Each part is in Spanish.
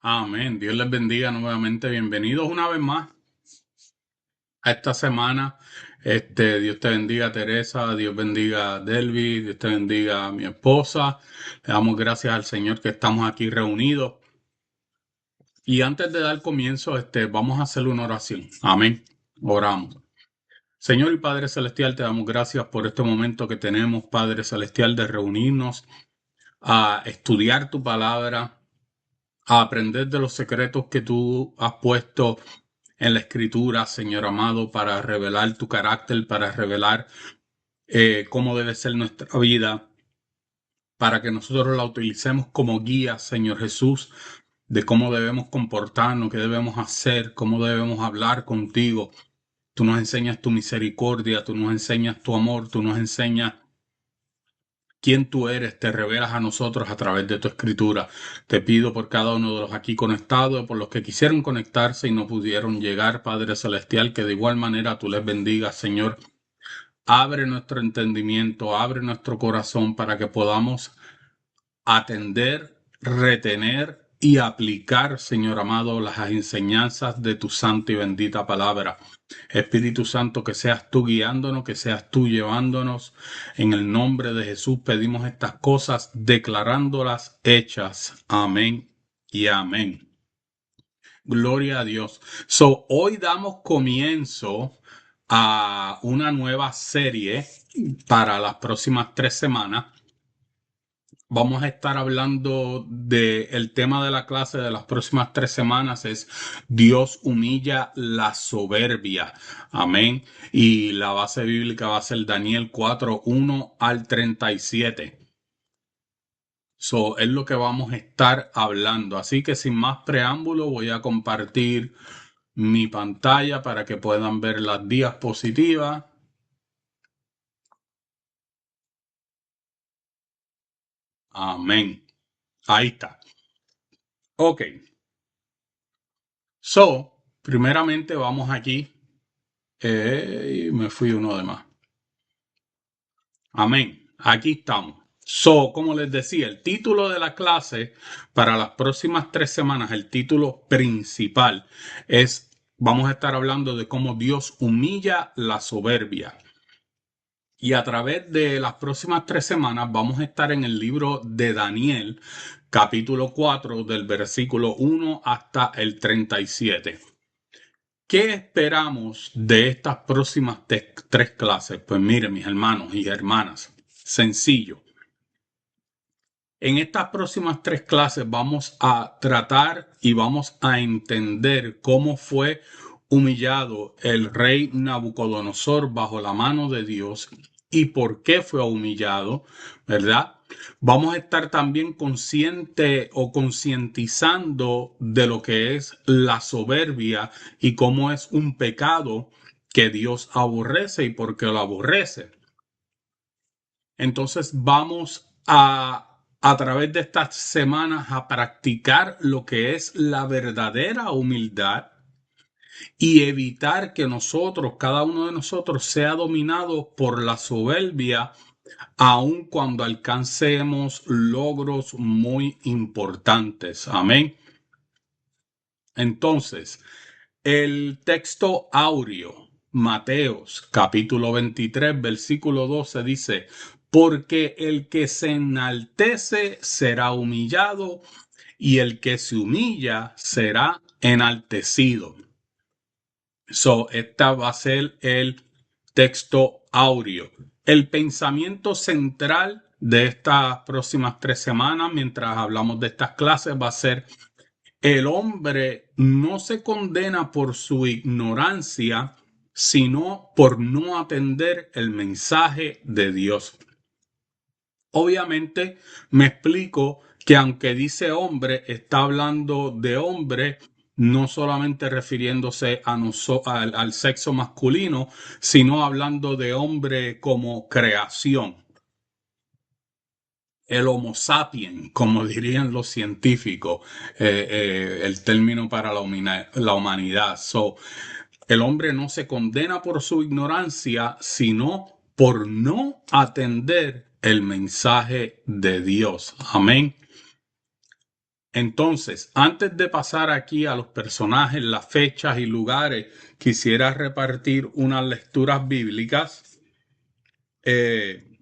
Amén. Dios les bendiga nuevamente. Bienvenidos una vez más a esta semana. Dios te bendiga, Teresa. Dios bendiga a Delvi. Dios te bendiga a mi esposa. Le damos gracias al Señor que estamos aquí reunidos. Y antes de dar comienzo, vamos a hacer una oración. Amén. Oramos. Señor y Padre Celestial, te damos gracias por este momento que tenemos, Padre Celestial, de reunirnos a estudiar tu palabra, a aprender de los secretos que tú has puesto en la escritura, Señor amado, para revelar tu carácter, para revelar cómo debe ser nuestra vida, para que nosotros la utilicemos como guía, Señor Jesús, de cómo debemos comportarnos, qué debemos hacer, cómo debemos hablar contigo. Tú nos enseñas tu misericordia, tú nos enseñas tu amor, tú nos enseñas quién tú eres, te revelas a nosotros a través de tu escritura. Te pido por cada uno de los aquí conectados, por los que quisieron conectarse y no pudieron llegar, Padre Celestial, que de igual manera tú les bendigas, Señor. Abre nuestro entendimiento, abre nuestro corazón para que podamos atender, retener y aplicar, Señor amado, las enseñanzas de tu santa y bendita palabra. Espíritu Santo, que seas tú guiándonos, que seas tú llevándonos. En el nombre de Jesús pedimos estas cosas, declarándolas hechas. Amén y amén. Gloria a Dios. Hoy damos comienzo a una nueva serie para las próximas 3 semanas. Vamos a estar hablando el tema de la clase de las próximas 3 semanas es Dios humilla la soberbia. Amén. Y la base bíblica va a ser Daniel 4:1 al 37. Es lo que vamos a estar hablando. Así que sin más preámbulo voy a compartir mi pantalla para que puedan ver las diapositivas. Amén. Ahí está. Ok. Primeramente vamos aquí. Me fui uno de más. Amén. Aquí estamos. Como les decía, el título de la clase para las próximas 3 semanas, el título principal vamos a estar hablando de cómo Dios humilla la soberbia. Y a través de las próximas 3 semanas vamos a estar en el libro de Daniel, capítulo 4, del versículo 1 hasta el 37. ¿Qué esperamos de estas próximas 3 clases? Pues miren, mis hermanos y hermanas, sencillo. En estas próximas 3 clases vamos a tratar y vamos a entender cómo fue humillado el rey Nabucodonosor bajo la mano de Dios y por qué fue humillado, ¿verdad? Vamos a estar también consciente o concientizando de lo que es la soberbia y cómo es un pecado que Dios aborrece y por qué lo aborrece. Entonces vamos a través de estas semanas a practicar lo que es la verdadera humildad y evitar que nosotros, cada uno de nosotros, sea dominado por la soberbia, aun cuando alcancemos logros muy importantes. Amén. Entonces, el texto áureo, Mateos, capítulo 23, versículo 12, dice, porque el que se enaltece será humillado y el que se humilla será enaltecido. Esta va a ser el texto áureo. El pensamiento central de estas próximas 3 semanas, mientras hablamos de estas clases, va a ser: el hombre no se condena por su ignorancia, sino por no atender el mensaje de Dios. Obviamente, me explico que aunque dice hombre, está hablando de hombre, no solamente refiriéndose al sexo masculino, sino hablando de hombre como creación. El Homo sapiens, como dirían los científicos, el término para la humanidad. El hombre no se condena por su ignorancia, sino por no atender el mensaje de Dios. Amén. Entonces, antes de pasar aquí a los personajes, las fechas y lugares, quisiera repartir unas lecturas bíblicas. Eh,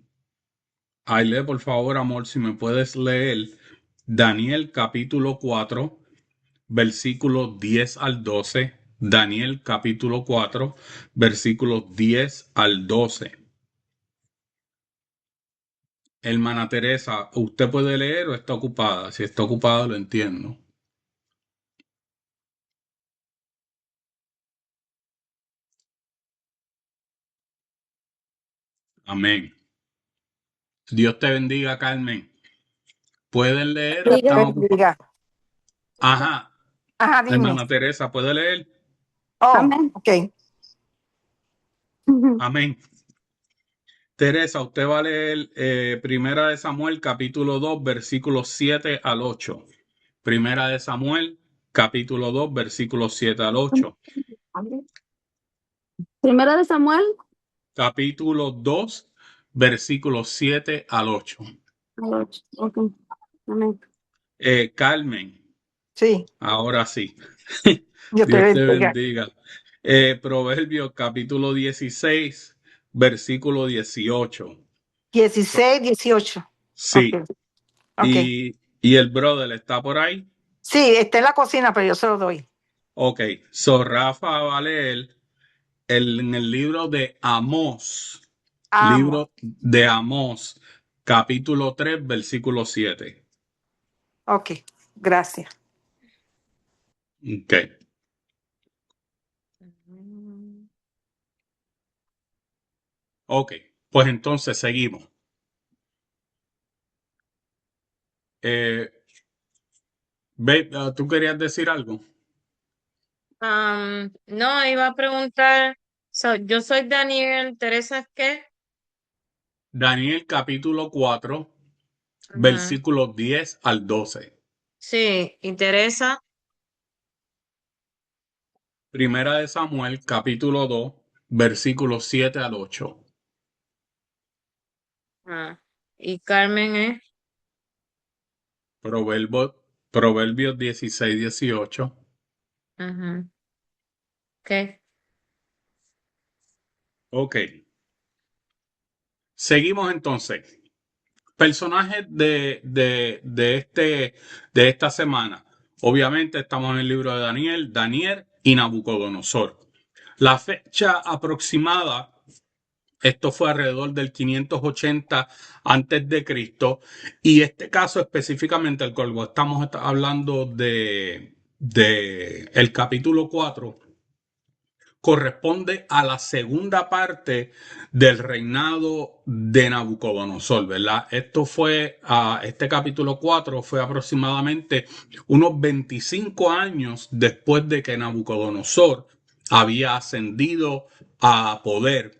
Aile, por favor, amor, si me puedes leer Daniel capítulo 4, versículos 10 al 12. Daniel capítulo 4, versículos 10 al 12. Hermana Teresa, ¿usted puede leer o está ocupada? Si está ocupada, lo entiendo. Amén. Dios te bendiga, Carmen. ¿Pueden leer o Dios te están ocupados? bendiga. Ajá. Ajá, dime. Hermana Teresa, ¿puede leer? Oh, amén. Ok. Amén. Teresa, usted va a leer Primera de Samuel, capítulo 2, versículos 7 al 8. Primera de Samuel, capítulo 2, versículos 7 al 8. Primera de Samuel, Capítulo 2, versículos 7 al 8. al 8. Ok. Amén. Carmen, Sí, ahora sí. Dios te Dios te bendiga. bendiga. Proverbios, capítulo 16, versículo 18. 16, 18. Ok, Sí. ok. Y el brother está por ahí. Sí, está en la cocina, pero yo se lo doy. Ok. So Rafa va a leer en el libro de Amós, Amo. libro de Amós, capítulo 3, versículo 7. Ok, gracias. Ok, ok. Pues entonces seguimos. Eh, ¿Tú querías decir algo? No, iba a preguntar, yo soy Daniel, Teresa, ¿qué? Daniel capítulo 4, Ajá. versículos 10 al 12. Sí, y Teresa, Primera de Samuel capítulo 2, versículos 7 al 8. y Carmen es, Proverbios 16, 18. ajá, ¿qué? Ok. Seguimos entonces. Personajes de esta semana. Obviamente estamos en el libro de Daniel, Daniel y Nabucodonosor. La fecha aproximada, esto fue alrededor del 580 antes de Cristo, y este caso específicamente, el cual estamos hablando de el capítulo 4 corresponde a la segunda parte del reinado de Nabucodonosor, ¿verdad? Este capítulo 4 fue aproximadamente unos 25 años después de que Nabucodonosor había ascendido a poder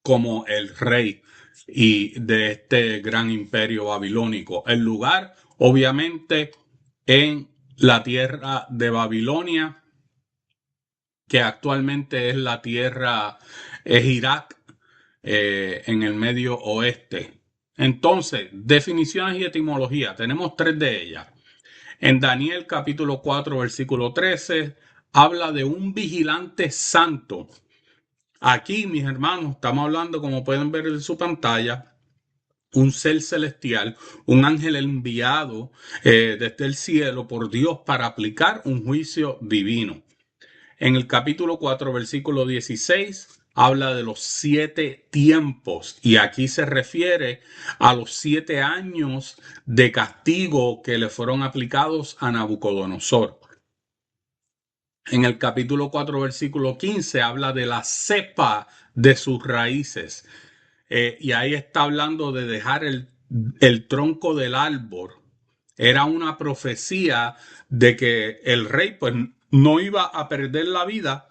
como el rey y de este gran imperio babilónico. El lugar, obviamente, en la tierra de Babilonia, que actualmente es la tierra, es Irak, en el medio oeste. Entonces, definiciones y etimología, tenemos tres de ellas. En Daniel capítulo 4 versículo 13 habla de un vigilante santo. Aquí, mis hermanos, estamos hablando, como pueden ver en su pantalla, un ser celestial, un ángel enviado desde el cielo por Dios para aplicar un juicio divino. En el capítulo 4, versículo 16, habla de los 7 tiempos y aquí se refiere a los 7 años de castigo que le fueron aplicados a Nabucodonosor. En el capítulo 4, versículo 15, habla de la cepa de sus raíces. Y ahí está hablando de dejar el tronco del árbol. Era una profecía de que el rey pues no iba a perder la vida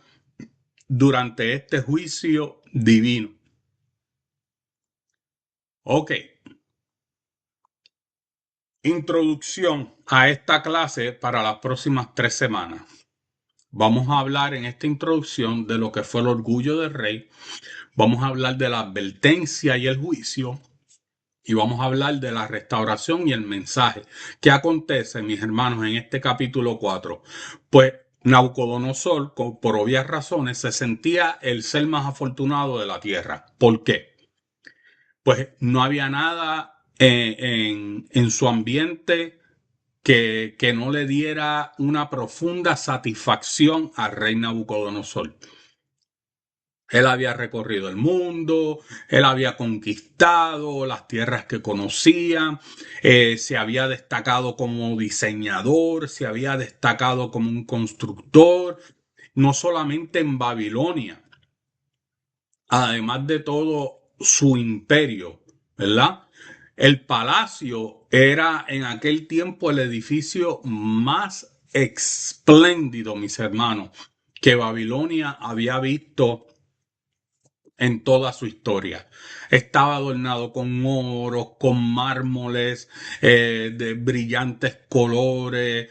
durante este juicio divino. Ok, introducción a esta clase para las próximas 3 semanas. Vamos a hablar en esta introducción de lo que fue el orgullo del rey. Vamos a hablar de la advertencia y el juicio. Y vamos a hablar de la restauración y el mensaje. ¿Qué acontece, mis hermanos, en este capítulo 4? Pues Nabucodonosor, por obvias razones, se sentía el ser más afortunado de la tierra. ¿Por qué? Pues no había nada en su ambiente que no le diera una profunda satisfacción al rey Nabucodonosor. Él había recorrido el mundo, él había conquistado las tierras que conocía, se había destacado como diseñador, se había destacado como un constructor, no solamente en Babilonia, además de todo su imperio, ¿verdad? El palacio era en aquel tiempo el edificio más espléndido, mis hermanos, que Babilonia había visto en toda su historia. Estaba adornado con oro, con mármoles de brillantes colores.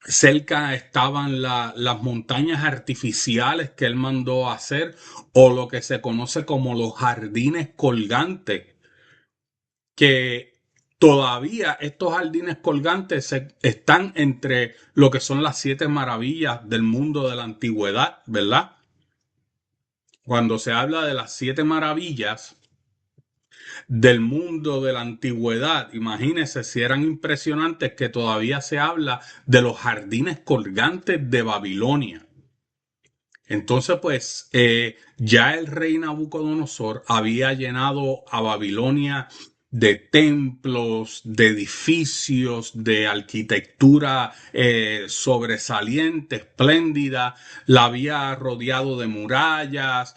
Cerca estaban las montañas artificiales que él mandó a hacer, o lo que se conoce como los jardines colgantes, que todavía estos jardines colgantes están entre lo que son las 7 maravillas del mundo de la antigüedad, ¿verdad? Cuando se habla de las 7 maravillas del mundo de la antigüedad, imagínense si eran impresionantes, que todavía se habla de los jardines colgantes de Babilonia. Entonces, pues, ya el rey Nabucodonosor había llenado a Babilonia de templos, de edificios, de arquitectura sobresaliente, espléndida. La había rodeado de murallas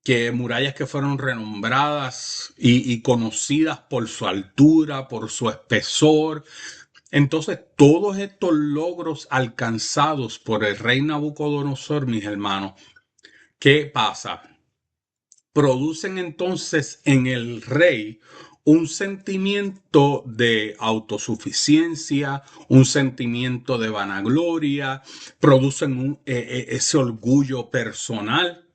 que fueron renombradas y conocidas por su altura, por su espesor. Entonces, todos estos logros alcanzados por el rey Nabucodonosor, mis hermanos, ¿qué pasa? Producen entonces en el rey un sentimiento de autosuficiencia, un sentimiento de vanagloria, producen ese orgullo personal,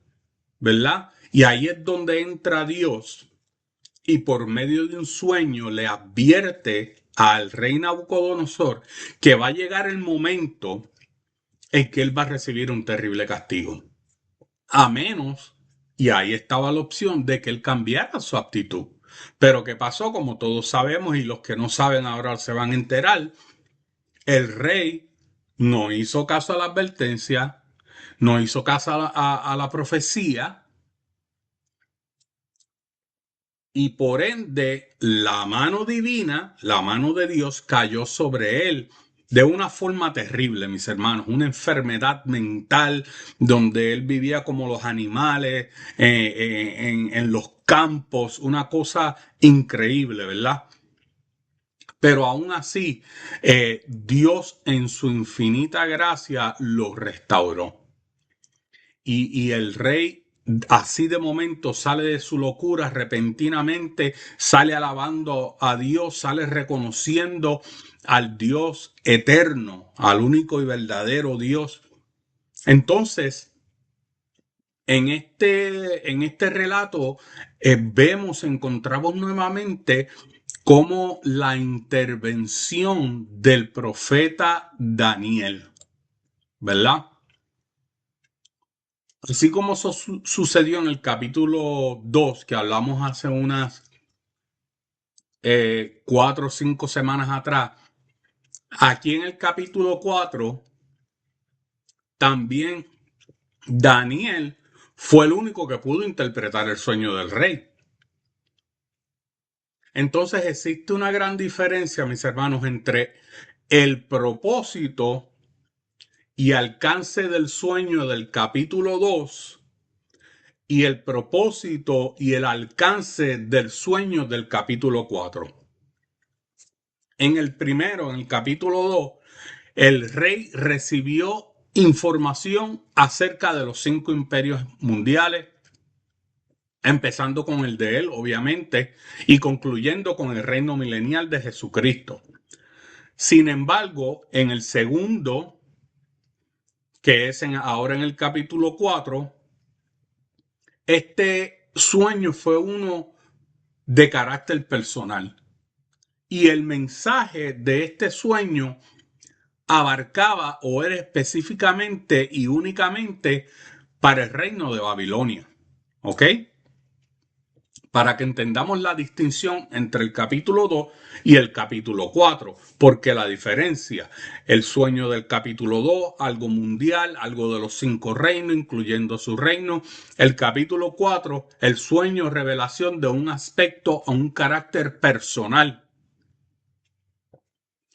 ¿verdad? Y ahí es donde entra Dios y por medio de un sueño le advierte al rey Nabucodonosor que va a llegar el momento en que él va a recibir un terrible castigo. A menos, y ahí estaba la opción de que él cambiara su actitud. Pero ¿qué pasó? Como todos sabemos, y los que no saben ahora se van a enterar, el rey no hizo caso a la advertencia, no hizo caso a la profecía, y por ende la mano divina, la mano de Dios cayó sobre él de una forma terrible, mis hermanos, una enfermedad mental donde él vivía como los animales en los campos, una cosa increíble, ¿verdad? Pero aún así, Dios en su infinita gracia lo restauró. Y el rey así de momento sale de su locura repentinamente, sale alabando a Dios, sale reconociendo al Dios eterno, al único y verdadero Dios. Entonces, en este relato encontramos nuevamente cómo la intervención del profeta Daniel, ¿verdad? Así como eso sucedió en el capítulo 2, que hablamos hace unas 4 o 5 semanas atrás, aquí en el capítulo 4 también Daniel fue el único que pudo interpretar el sueño del rey. Entonces existe una gran diferencia, mis hermanos, entre el propósito y alcance del sueño del capítulo 2 y el propósito y el alcance del sueño del capítulo 4. En el primero, en el capítulo 2, el rey recibió información acerca de los 5 imperios mundiales, empezando con el de él, obviamente, y concluyendo con el reino milenial de Jesucristo. Sin embargo, en el segundo, que es ahora en el capítulo 4, este sueño fue uno de carácter personal. Y el mensaje de este sueño abarcaba o era específicamente y únicamente para el reino de Babilonia. ¿Ok? Para que entendamos la distinción entre el capítulo 2 y el capítulo 4, porque la diferencia, el sueño del capítulo 2, algo mundial, algo de los 5 reinos, incluyendo su reino. El capítulo 4, el sueño, revelación de un aspecto o un carácter personal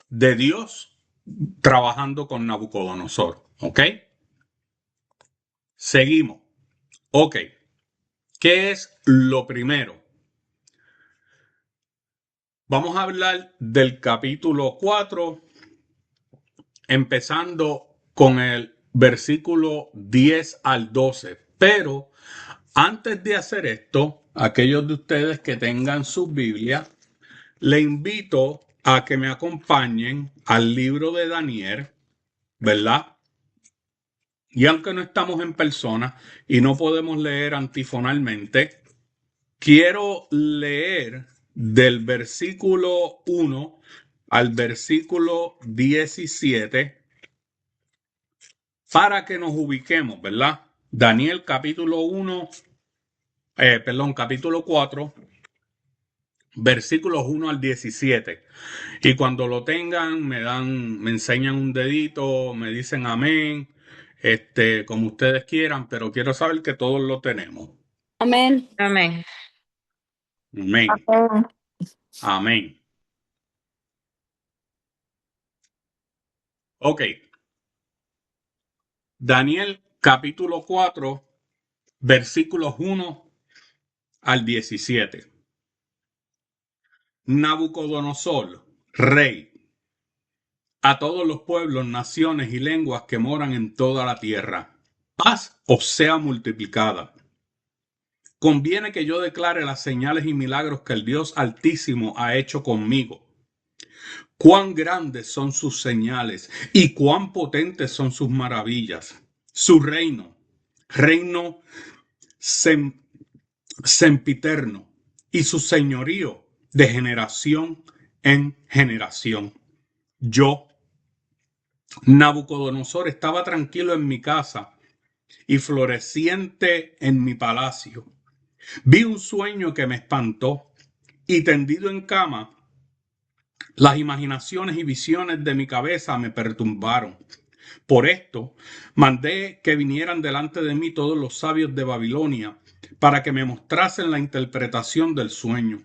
de Dios trabajando con Nabucodonosor. ¿Ok? Seguimos. Ok. ¿Qué es lo primero? Vamos a hablar del capítulo 4, empezando con el versículo 10 al 12. Pero antes de hacer esto, aquellos de ustedes que tengan sus Biblias, le invito a que me acompañen al libro de Daniel, ¿verdad? Y aunque no estamos en persona y no podemos leer antifonalmente, quiero leer del versículo 1 al versículo 17 para que nos ubiquemos, ¿verdad? Daniel capítulo 4, versículos 1 al 17. Y cuando lo tengan, me enseñan un dedito, me dicen amén, como ustedes quieran, pero quiero saber que todos lo tenemos. Amén. Amén. Amén. Amén. Amén. Ok. Daniel capítulo 4, versículos 1 al 17. Nabucodonosor, rey, a todos los pueblos, naciones y lenguas que moran en toda la tierra, paz os sea multiplicada. Conviene que yo declare las señales y milagros que el Dios Altísimo ha hecho conmigo. Cuán grandes son sus señales y cuán potentes son sus maravillas. Su reino sempiterno, y su señorío de generación en generación. Yo, Nabucodonosor, estaba tranquilo en mi casa y floreciente en mi palacio. Vi un sueño que me espantó y tendido en cama, las imaginaciones y visiones de mi cabeza me perturbaron. Por esto, mandé que vinieran delante de mí todos los sabios de Babilonia para que me mostrasen la interpretación del sueño.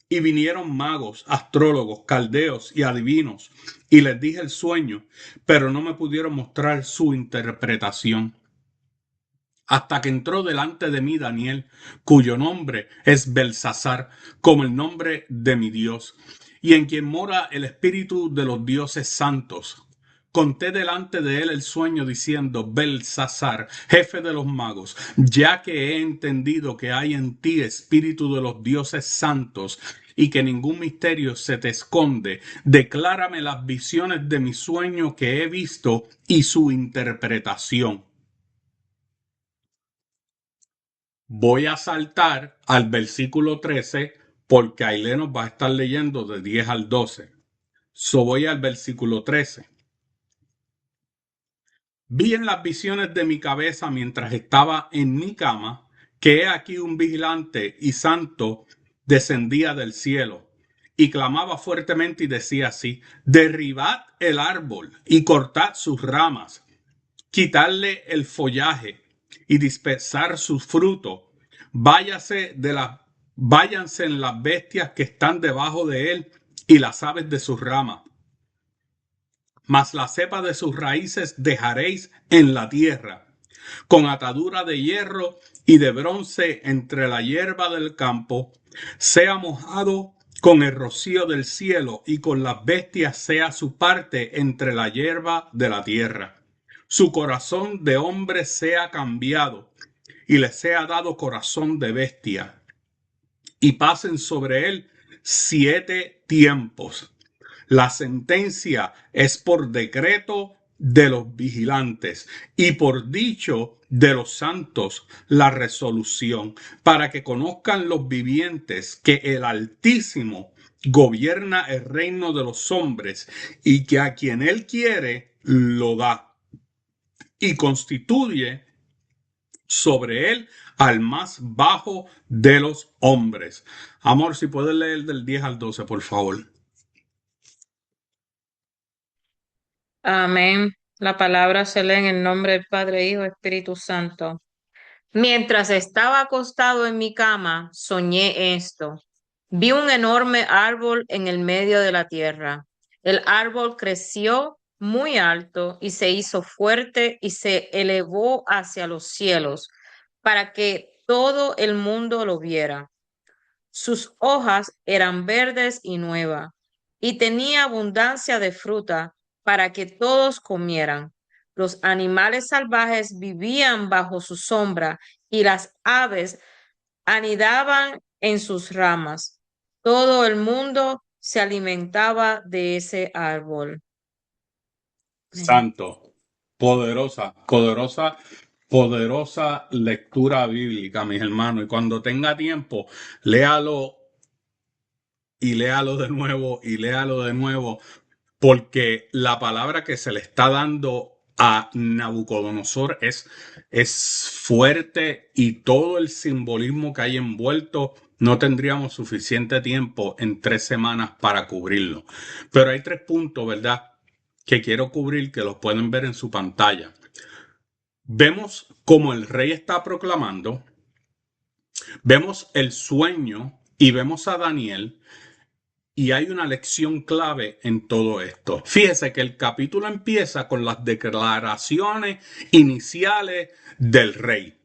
Y vinieron magos, astrólogos, caldeos y adivinos, y les dije el sueño, pero no me pudieron mostrar su interpretación. Hasta que entró delante de mí Daniel, cuyo nombre es Belsasar, como el nombre de mi Dios, y en quien mora el espíritu de los dioses santos. Conté delante de él el sueño diciendo: Belsasar, jefe de los magos, ya que he entendido que hay en ti espíritu de los dioses santos y que ningún misterio se te esconde, declárame las visiones de mi sueño que he visto y su interpretación. Voy a saltar al versículo 13 porque Ailé nos va a estar leyendo de 10 al 12. Voy al versículo 13. Vi en las visiones de mi cabeza mientras estaba en mi cama que he aquí un vigilante y santo descendía del cielo y clamaba fuertemente y decía así: derribad el árbol y cortad sus ramas, quitarle el follaje y dispersar sus frutos. Váyanse en las bestias que están debajo de él y las aves de sus ramas. Mas la cepa de sus raíces dejaréis en la tierra, con atadura de hierro y de bronce entre la hierba del campo, sea mojado con el rocío del cielo, y con las bestias sea su parte entre la hierba de la tierra. Su corazón de hombre sea cambiado, y le sea dado corazón de bestia, y pasen sobre él 7 tiempos. La sentencia es por decreto de los vigilantes y por dicho de los santos la resolución, para que conozcan los vivientes que el Altísimo gobierna el reino de los hombres y que a quien él quiere lo da y constituye sobre él al más bajo de los hombres. Amor, si puedes leer del 10 al 12, por favor. Amén. La palabra se lee en el nombre del Padre, Hijo, Espíritu Santo. Mientras estaba acostado en mi cama, soñé esto. Vi un enorme árbol en el medio de la tierra. El árbol creció muy alto y se hizo fuerte y se elevó hacia los cielos para que todo el mundo lo viera. Sus hojas eran verdes y nuevas y tenía abundancia de fruta para que todos comieran. Los animales salvajes vivían bajo su sombra y las aves anidaban en sus ramas. Todo el mundo se alimentaba de ese árbol. Santo, poderosa lectura bíblica, mis hermanos. Y cuando tenga tiempo, léalo y léalo de nuevo y léalo de nuevo, porque la palabra que se le está dando a Nabucodonosor es fuerte y todo el simbolismo que hay envuelto no tendríamos suficiente tiempo en 3 semanas para cubrirlo. Pero hay 3 puntos, ¿verdad?, que quiero cubrir, que los pueden ver en su pantalla. Vemos cómo el rey está proclamando, vemos el sueño y vemos a Daniel. Y hay una lección clave en todo esto. Fíjese que el capítulo empieza con las declaraciones iniciales del rey.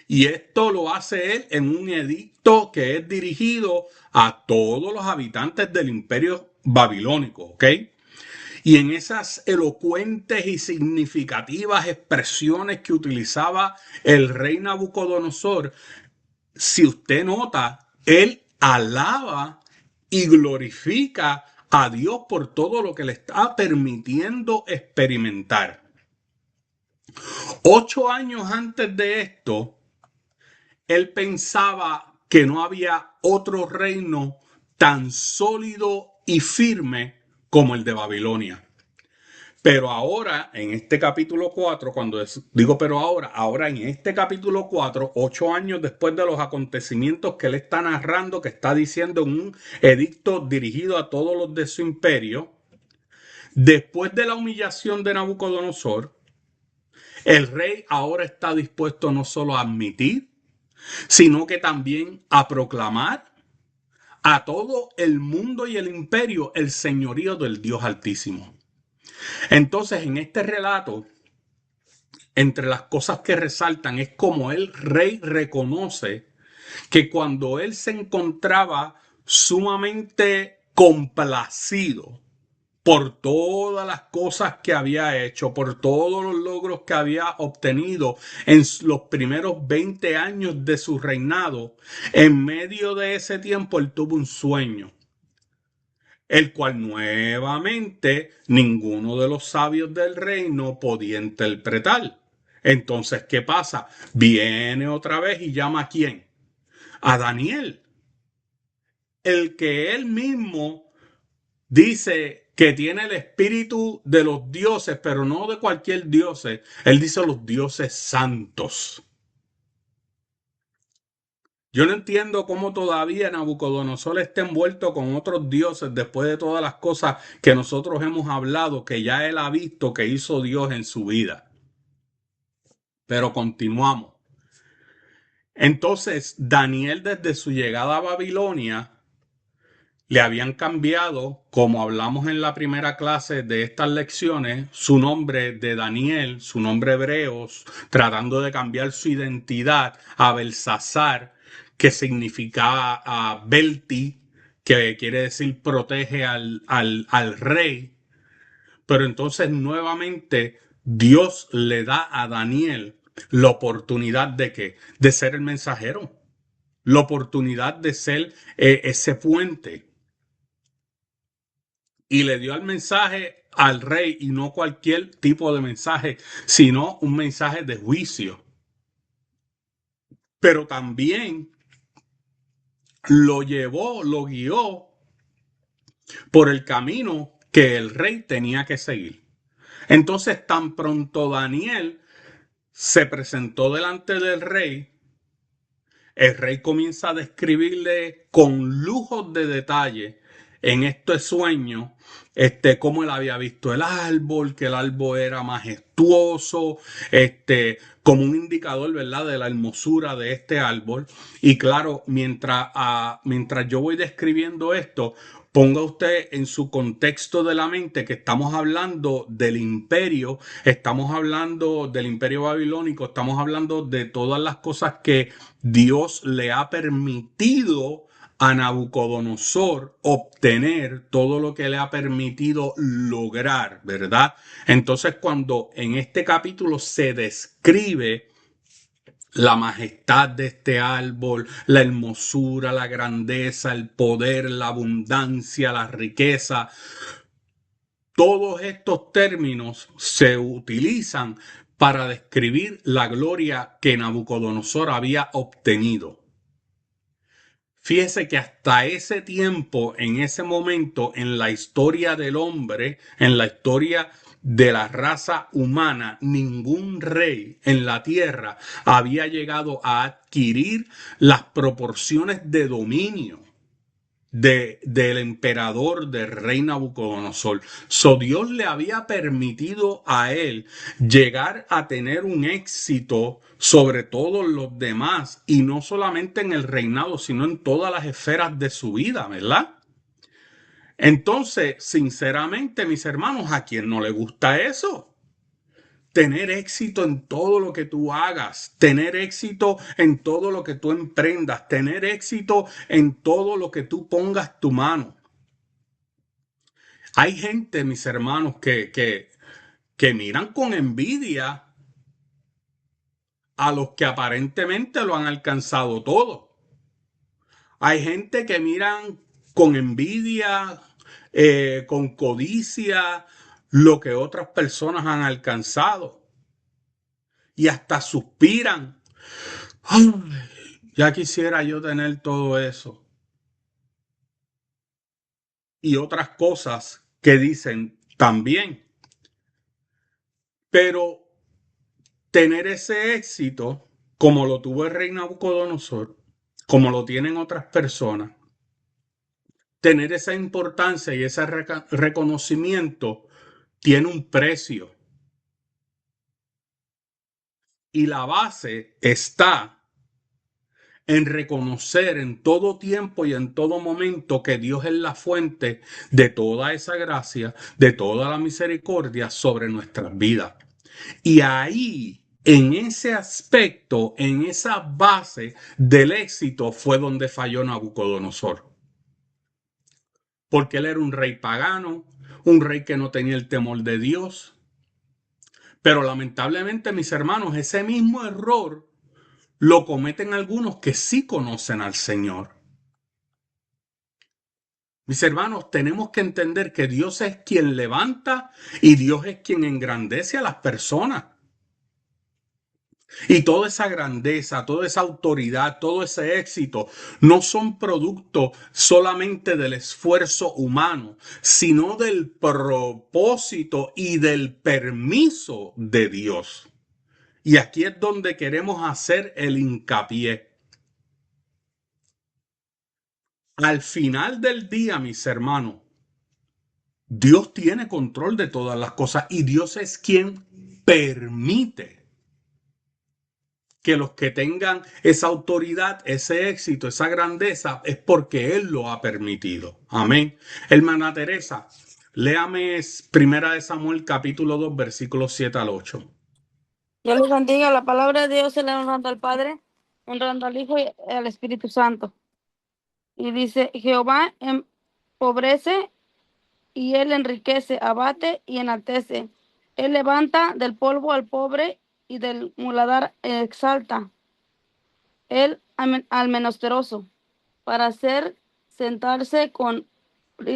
Y esto lo hace él en un edicto que es dirigido a todos los habitantes del imperio babilónico, ¿ok? Y en esas elocuentes y significativas expresiones que utilizaba el rey Nabucodonosor, si usted nota, él alaba y glorifica a Dios por todo lo que le está permitiendo experimentar. 8 años antes de esto, él pensaba que no había otro reino tan sólido y firme como el de Babilonia. Pero ahora, en este capítulo 4, ahora en este capítulo 4, 8 años después de los acontecimientos que él está narrando, que está diciendo en un edicto dirigido a todos los de su imperio, después de la humillación de Nabucodonosor, el rey ahora está dispuesto no solo a admitir, sino que también a proclamar a todo el mundo y el imperio el señorío del Dios Altísimo. Entonces, en este relato, entre las cosas que resaltan es como el rey reconoce que cuando él se encontraba sumamente complacido por todas las cosas que había hecho, por todos los logros que había obtenido en los primeros 20 años de su reinado, en medio de ese tiempo él tuvo un sueño, el cual nuevamente ninguno de los sabios del reino podía interpretar. Entonces, ¿qué pasa? Viene otra vez y llama ¿a quién? A Daniel, el que él mismo dice que tiene el espíritu de los dioses, pero no de cualquier dios. Él dice los dioses santos. Yo no entiendo cómo todavía Nabucodonosor está envuelto con otros dioses después de todas las cosas que nosotros hemos hablado, que ya él ha visto que hizo Dios en su vida. Pero continuamos. Entonces, Daniel, desde su llegada a Babilonia, le habían cambiado, como hablamos en la primera clase de estas lecciones, su nombre de Daniel, su nombre hebreo, tratando de cambiar su identidad a Belsasar, que significaba Belti, que quiere decir protege al rey. Pero entonces nuevamente Dios le da a Daniel la oportunidad de ¿qué? De ser el mensajero, la oportunidad de ser ese puente. y le dio el mensaje al rey, y no cualquier tipo de mensaje, sino un mensaje de juicio. Pero también lo llevó, lo guió por el camino que el rey tenía que seguir. Entonces, tan pronto Daniel se presentó delante del rey, el rey comienza a describirle con lujos de detalle en este sueño, cómo él había visto el árbol, que el árbol era majestuoso, como un indicador, ¿verdad?, de la hermosura de este árbol. Y claro, mientras yo voy describiendo esto, ponga usted en su contexto de la mente que estamos hablando del imperio, estamos hablando del imperio babilónico, estamos hablando de todas las cosas que Dios le ha permitido a Nabucodonosor obtener, todo lo que le ha permitido lograr, ¿verdad? Entonces, cuando en este capítulo se describe la majestad de este árbol, la hermosura, la grandeza, el poder, la abundancia, la riqueza, todos estos términos se utilizan para describir la gloria que Nabucodonosor había obtenido. Fíjese que hasta ese tiempo, en ese momento, en la historia del hombre, en la historia de la raza humana, ningún rey en la tierra había llegado a adquirir las proporciones de dominio del emperador, del rey Nabucodonosor. Dios le había permitido a él llegar a tener un éxito sobre todos los demás, y no solamente en el reinado, sino en todas las esferas de su vida, ¿verdad? Entonces, sinceramente, mis hermanos, ¿a quién no le gusta eso? Tener éxito en todo lo que tú hagas, tener éxito en todo lo que tú emprendas, tener éxito en todo lo que tú pongas tu mano. Hay gente, mis hermanos, que miran con envidia a los que aparentemente lo han alcanzado todo. Hay gente que miran con envidia, con codicia, lo que otras personas han alcanzado. Y hasta suspiran. ¡Ay, ya quisiera yo tener todo eso! Y otras cosas que dicen también. Pero tener ese éxito, como lo tuvo el rey Nabucodonosor, como lo tienen otras personas, tener esa importancia y ese reconocimiento tiene un precio. Y la base está en reconocer en todo tiempo y en todo momento que Dios es la fuente de toda esa gracia, de toda la misericordia sobre nuestras vidas. Y ahí, en ese aspecto, en esa base del éxito, fue donde falló Nabucodonosor. Porque él era un rey pagano, un rey que no tenía el temor de Dios. Pero lamentablemente, mis hermanos, ese mismo error lo cometen algunos que sí conocen al Señor. Mis hermanos, tenemos que entender que Dios es quien levanta y Dios es quien engrandece a las personas. Y toda esa grandeza, toda esa autoridad, todo ese éxito no son producto solamente del esfuerzo humano, sino del propósito y del permiso de Dios. Y aquí es donde queremos hacer el hincapié. Al final del día, mis hermanos, Dios tiene control de todas las cosas y Dios es quien permite que los que tengan esa autoridad, ese éxito, esa grandeza, es porque Él lo ha permitido. Amén. Hermana Teresa, léame 1 Samuel capítulo 2, versículos 7 al 8. Dios les bendiga. La palabra de Dios se le honrando al Padre, honrando al Hijo y al Espíritu Santo. Y dice, Jehová empobrece y Él enriquece, abate y enaltece. Él levanta del polvo al pobre y del muladar exalta. Él al menesteroso, para hacer sentarse con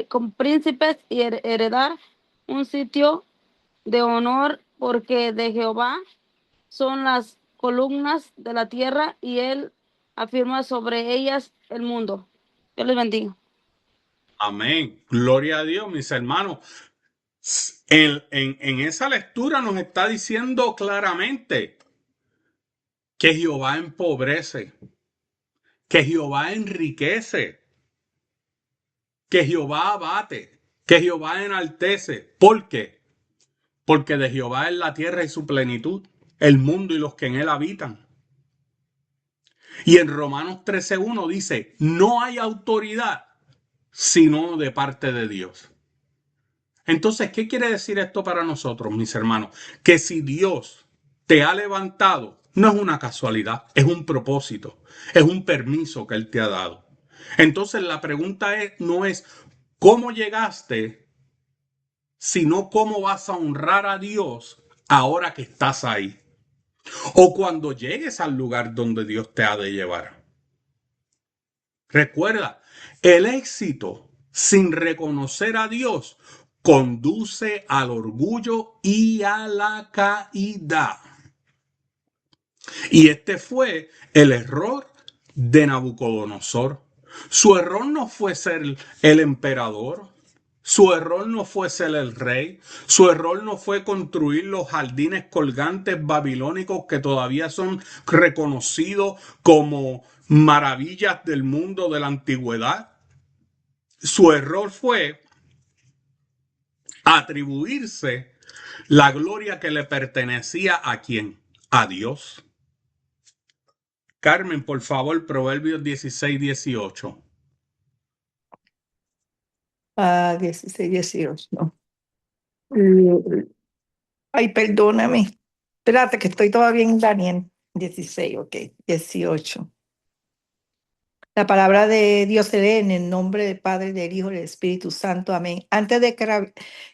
con príncipes y heredar un sitio de honor, porque de Jehová son las columnas de la tierra y él afirma sobre ellas el mundo. Dios les bendiga. Amén. Gloria a Dios, mis hermanos. En esa lectura nos está diciendo claramente que Jehová empobrece, que Jehová enriquece, que Jehová abate, que Jehová enaltece. ¿Por qué? Porque de Jehová es la tierra y su plenitud, el mundo y los que en él habitan. Y en Romanos 13:1 dice, no hay autoridad sino de parte de Dios. Entonces, ¿qué quiere decir esto para nosotros, mis hermanos? Que si Dios te ha levantado, no es una casualidad, es un propósito, es un permiso que Él te ha dado. Entonces, la pregunta no es cómo llegaste, sino cómo vas a honrar a Dios ahora que estás ahí. O cuando llegues al lugar donde Dios te ha de llevar. Recuerda, el éxito sin reconocer a Dios conduce al orgullo y a la caída. Y este fue el error de Nabucodonosor. Su error no fue ser el emperador. Su error no fue ser el rey. Su error no fue construir los jardines colgantes babilónicos que todavía son reconocidos como maravillas del mundo de la antigüedad. Su error fue atribuirse la gloria que le pertenecía ¿a quién? A Dios. Carmen, por favor, Proverbios 16:18. 16, 18. No. Ay, perdóname. Espérate, que estoy todavía en Daniel. 16, ok. 18. La palabra de Dios se lee en el nombre del Padre, del Hijo y del Espíritu Santo. Amén. Antes de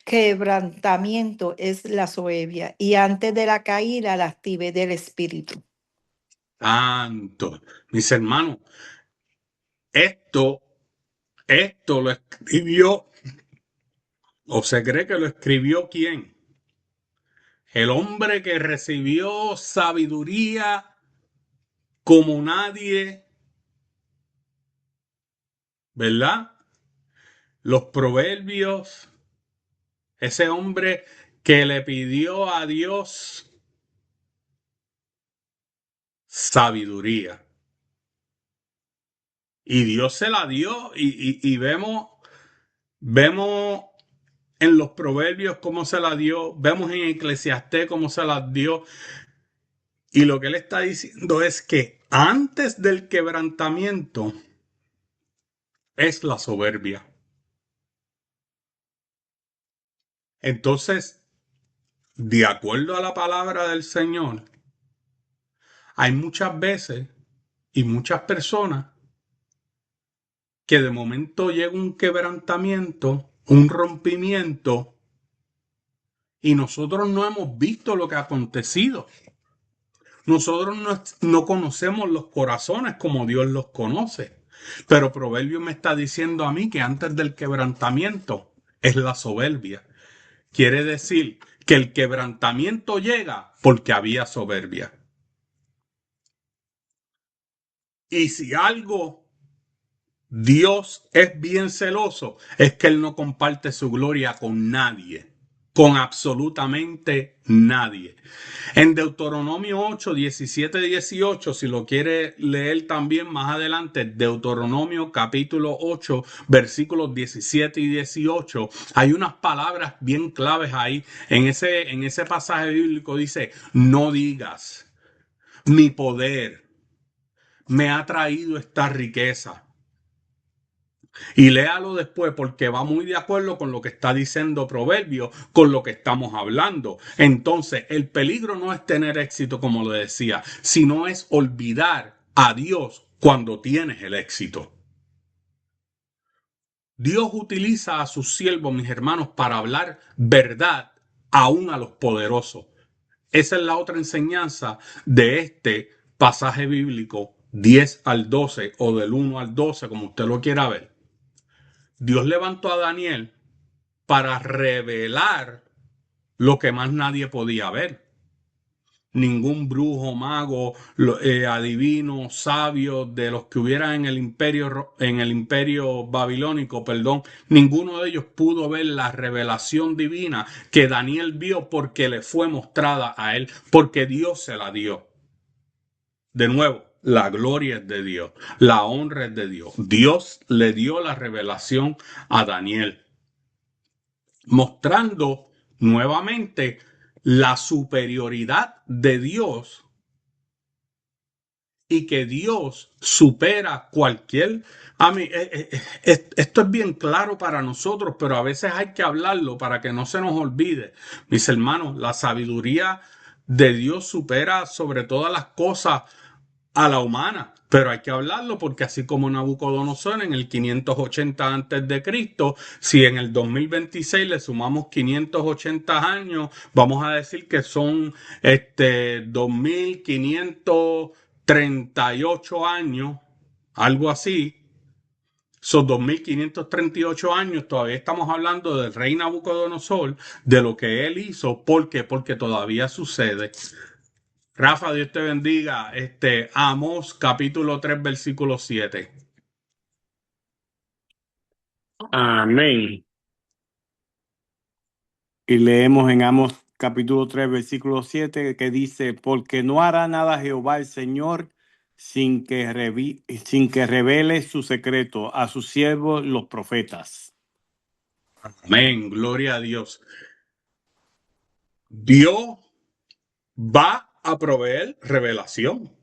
quebrantamiento es la soberbia y antes de la caída la altivez del espíritu. Tanto, mis hermanos, esto lo escribió, o se cree que lo escribió ¿quién? El hombre que recibió sabiduría como nadie, ¿verdad? Los proverbios, ese hombre que le pidió a Dios sabiduría. Y Dios se la dio y vemos en los proverbios cómo se la dio, vemos en Eclesiastés cómo se la dio. Y lo que él está diciendo es que antes del quebrantamiento es la soberbia. Entonces, de acuerdo a la palabra del Señor, hay muchas veces y muchas personas que de momento llega un quebrantamiento, un rompimiento, y nosotros no hemos visto lo que ha acontecido. Nosotros no conocemos los corazones como Dios los conoce. Pero Proverbio me está diciendo a mí que antes del quebrantamiento es la soberbia. Quiere decir que el quebrantamiento llega porque había soberbia. Y si algo Dios es bien celoso, es que Él no comparte su gloria con nadie, con absolutamente nadie. En Deuteronomio 8, 17, 18, si lo quiere leer también más adelante, Deuteronomio capítulo 8, versículos 17 y 18, hay unas palabras bien claves ahí. En ese pasaje bíblico dice, no digas, mi poder me ha traído esta riqueza. Y léalo después porque va muy de acuerdo con lo que está diciendo Proverbio, con lo que estamos hablando. Entonces, el peligro no es tener éxito, como le decía, sino es olvidar a Dios cuando tienes el éxito. Dios utiliza a sus siervos, mis hermanos, para hablar verdad aún a los poderosos. Esa es la otra enseñanza de este pasaje bíblico 10 al 12 o del 1 al 12, como usted lo quiera ver. Dios levantó a Daniel para revelar lo que más nadie podía ver. Ningún brujo, mago, adivino, sabio de los que hubieran en el imperio babilónico, perdón, ninguno de ellos pudo ver la revelación divina que Daniel vio porque le fue mostrada a él, porque Dios se la dio. De nuevo, la gloria es de Dios, la honra es de Dios. Dios le dio la revelación a Daniel, mostrando nuevamente la superioridad de Dios y que Dios supera cualquier... esto es bien claro para nosotros, pero a veces hay que hablarlo para que no se nos olvide. Mis hermanos, la sabiduría de Dios supera sobre todas las cosas a la humana, pero hay que hablarlo porque así como Nabucodonosor en el 580 antes de Cristo, si en el 2026 le sumamos 580 años, vamos a decir que son 2538 años, algo así. Son 2538 años, todavía estamos hablando del rey Nabucodonosor, de lo que él hizo. ¿Por qué? Porque todavía sucede. Rafa, Dios te bendiga. Amós, capítulo 3, versículo 7. Amén. Y leemos en Amós capítulo 3, versículo 7, que dice, porque no hará nada Jehová el Señor sin que revele su secreto a sus siervos los profetas. Amén, gloria a Dios. Dios va a proveer revelación.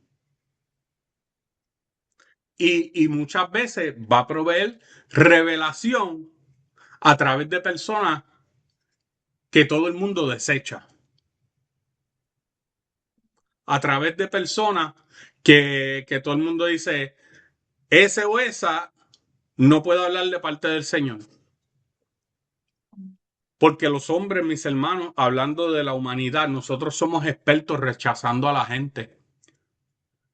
Y muchas veces va a proveer revelación a través de personas que todo el mundo desecha. A través de personas que todo el mundo dice, ese o esa no puedo hablar de parte del Señor. Porque los hombres, mis hermanos, hablando de la humanidad, nosotros somos expertos rechazando a la gente.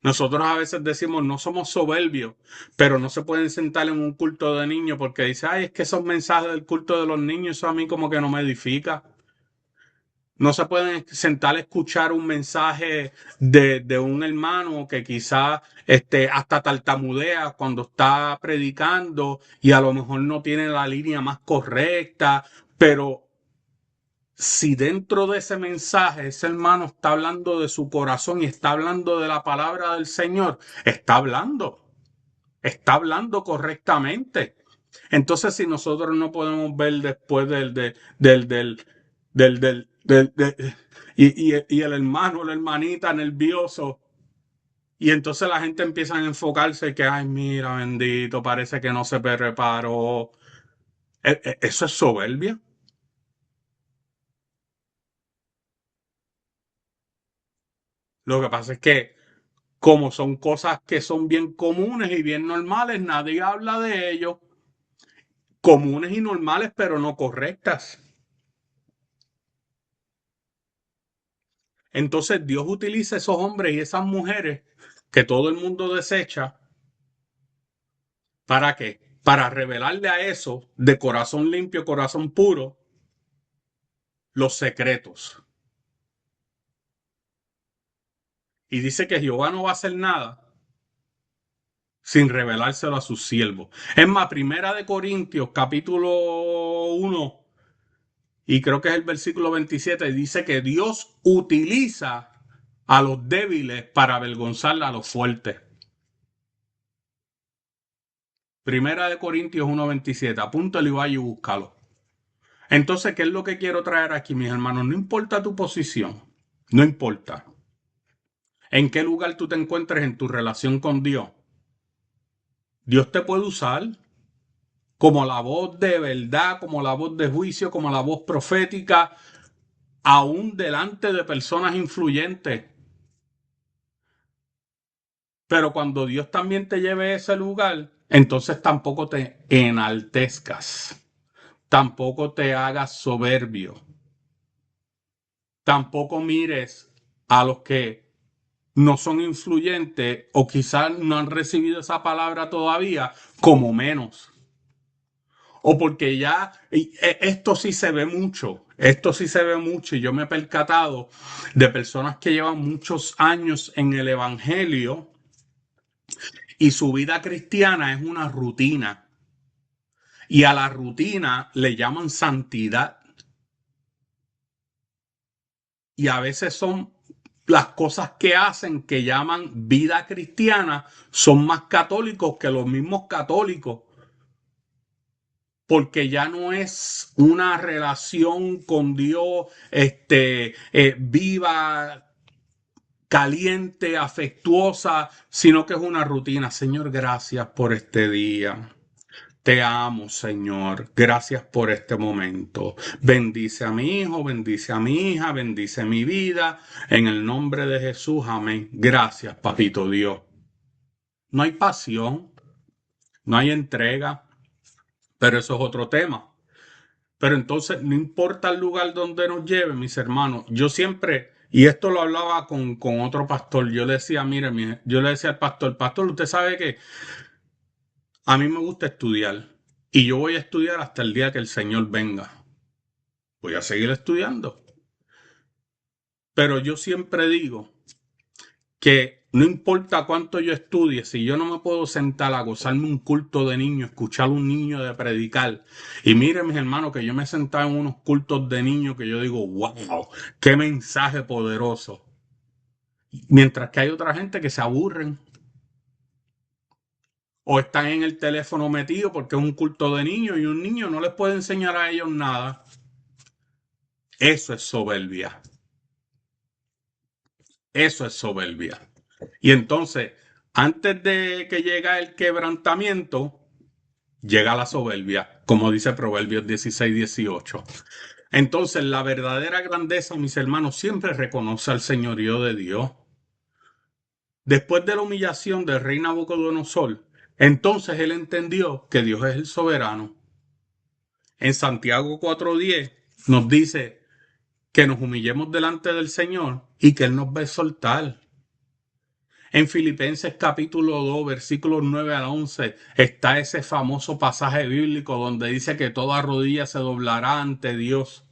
Nosotros a veces decimos, no somos soberbios, pero no se pueden sentar en un culto de niños porque dice, ay, es que esos mensajes del culto de los niños, eso a mí como que no me edifica. No se pueden sentar a escuchar un mensaje de un hermano que quizá hasta tartamudea cuando está predicando y a lo mejor no tiene la línea más correcta, pero si dentro de ese mensaje ese hermano está hablando de su corazón y está hablando de la palabra del Señor, está hablando correctamente. Entonces, si nosotros no podemos ver después y el hermano, la hermanita nervioso, y entonces la gente empieza a enfocarse que, ay, mira, bendito, parece que no se preparó. Eso es soberbia. Lo que pasa es que como son cosas que son bien comunes y bien normales, nadie habla de ello. Comunes y normales, pero no correctas. Entonces Dios utiliza esos hombres y esas mujeres que todo el mundo desecha. ¿Para qué? Para revelarle a eso de corazón limpio, corazón puro, los secretos. Y dice que Jehová no va a hacer nada sin revelárselo a sus siervos. Es más, Primera de Corintios, capítulo 1, y creo que es el versículo 27, dice que Dios utiliza a los débiles para avergonzar a los fuertes. Primera de Corintios 1:27, apúntalo y vaya y búscalo. Entonces, ¿qué es lo que quiero traer aquí, mis hermanos? No importa tu posición, no importa en qué lugar tú te encuentres en tu relación con Dios. Dios te puede usar como la voz de verdad, como la voz de juicio, como la voz profética, aún delante de personas influyentes. Pero cuando Dios también te lleve a ese lugar, entonces tampoco te enaltezcas, tampoco te hagas soberbio, tampoco mires a los que no son influyentes o quizás no han recibido esa palabra todavía como menos. o porque ya esto sí se ve mucho, esto sí se ve mucho y yo me he percatado de personas que llevan muchos años en el evangelio y su vida cristiana es una rutina y a la rutina le llaman santidad y a veces son las cosas que hacen que llaman vida cristiana son más católicos que los mismos católicos porque ya no es una relación con Dios viva, caliente, afectuosa, sino que es una rutina. Señor, gracias por este día. Te amo, Señor. Gracias por este momento. Bendice a mi hijo, bendice a mi hija, bendice mi vida. En el nombre de Jesús, amén. Gracias, Papito Dios. No hay pasión, no hay entrega, pero eso es otro tema. Pero entonces, no importa el lugar donde nos lleve, mis hermanos, yo siempre, y esto lo hablaba con otro pastor, yo le decía, mire, yo le decía al pastor, usted sabe que a mí me gusta estudiar y yo voy a estudiar hasta el día que el Señor venga. Voy a seguir estudiando. Pero yo siempre digo que no importa cuánto yo estudie, si yo no me puedo sentar a gozarme un culto de niño, escuchar a un niño de predicar. Y miren, mis hermanos, que yo me he sentado en unos cultos de niños que yo digo, wow, qué mensaje poderoso. Mientras que hay otra gente que se aburren o están en el teléfono metido porque es un culto de niños y un niño no les puede enseñar a ellos nada. Eso es soberbia. Eso es soberbia. Y entonces, antes de que llegue el quebrantamiento, llega la soberbia, como dice Proverbios 16-18. Entonces, la verdadera grandeza, mis hermanos, siempre reconoce al señorío de Dios. Después de la humillación del rey Nabucodonosor, entonces él entendió que Dios es el soberano. En Santiago 4:10 nos dice que nos humillemos delante del Señor y que Él nos va a exaltar. En Filipenses capítulo 2, versículos 9 al 11, está ese famoso pasaje bíblico donde dice que toda rodilla se doblará ante Dios.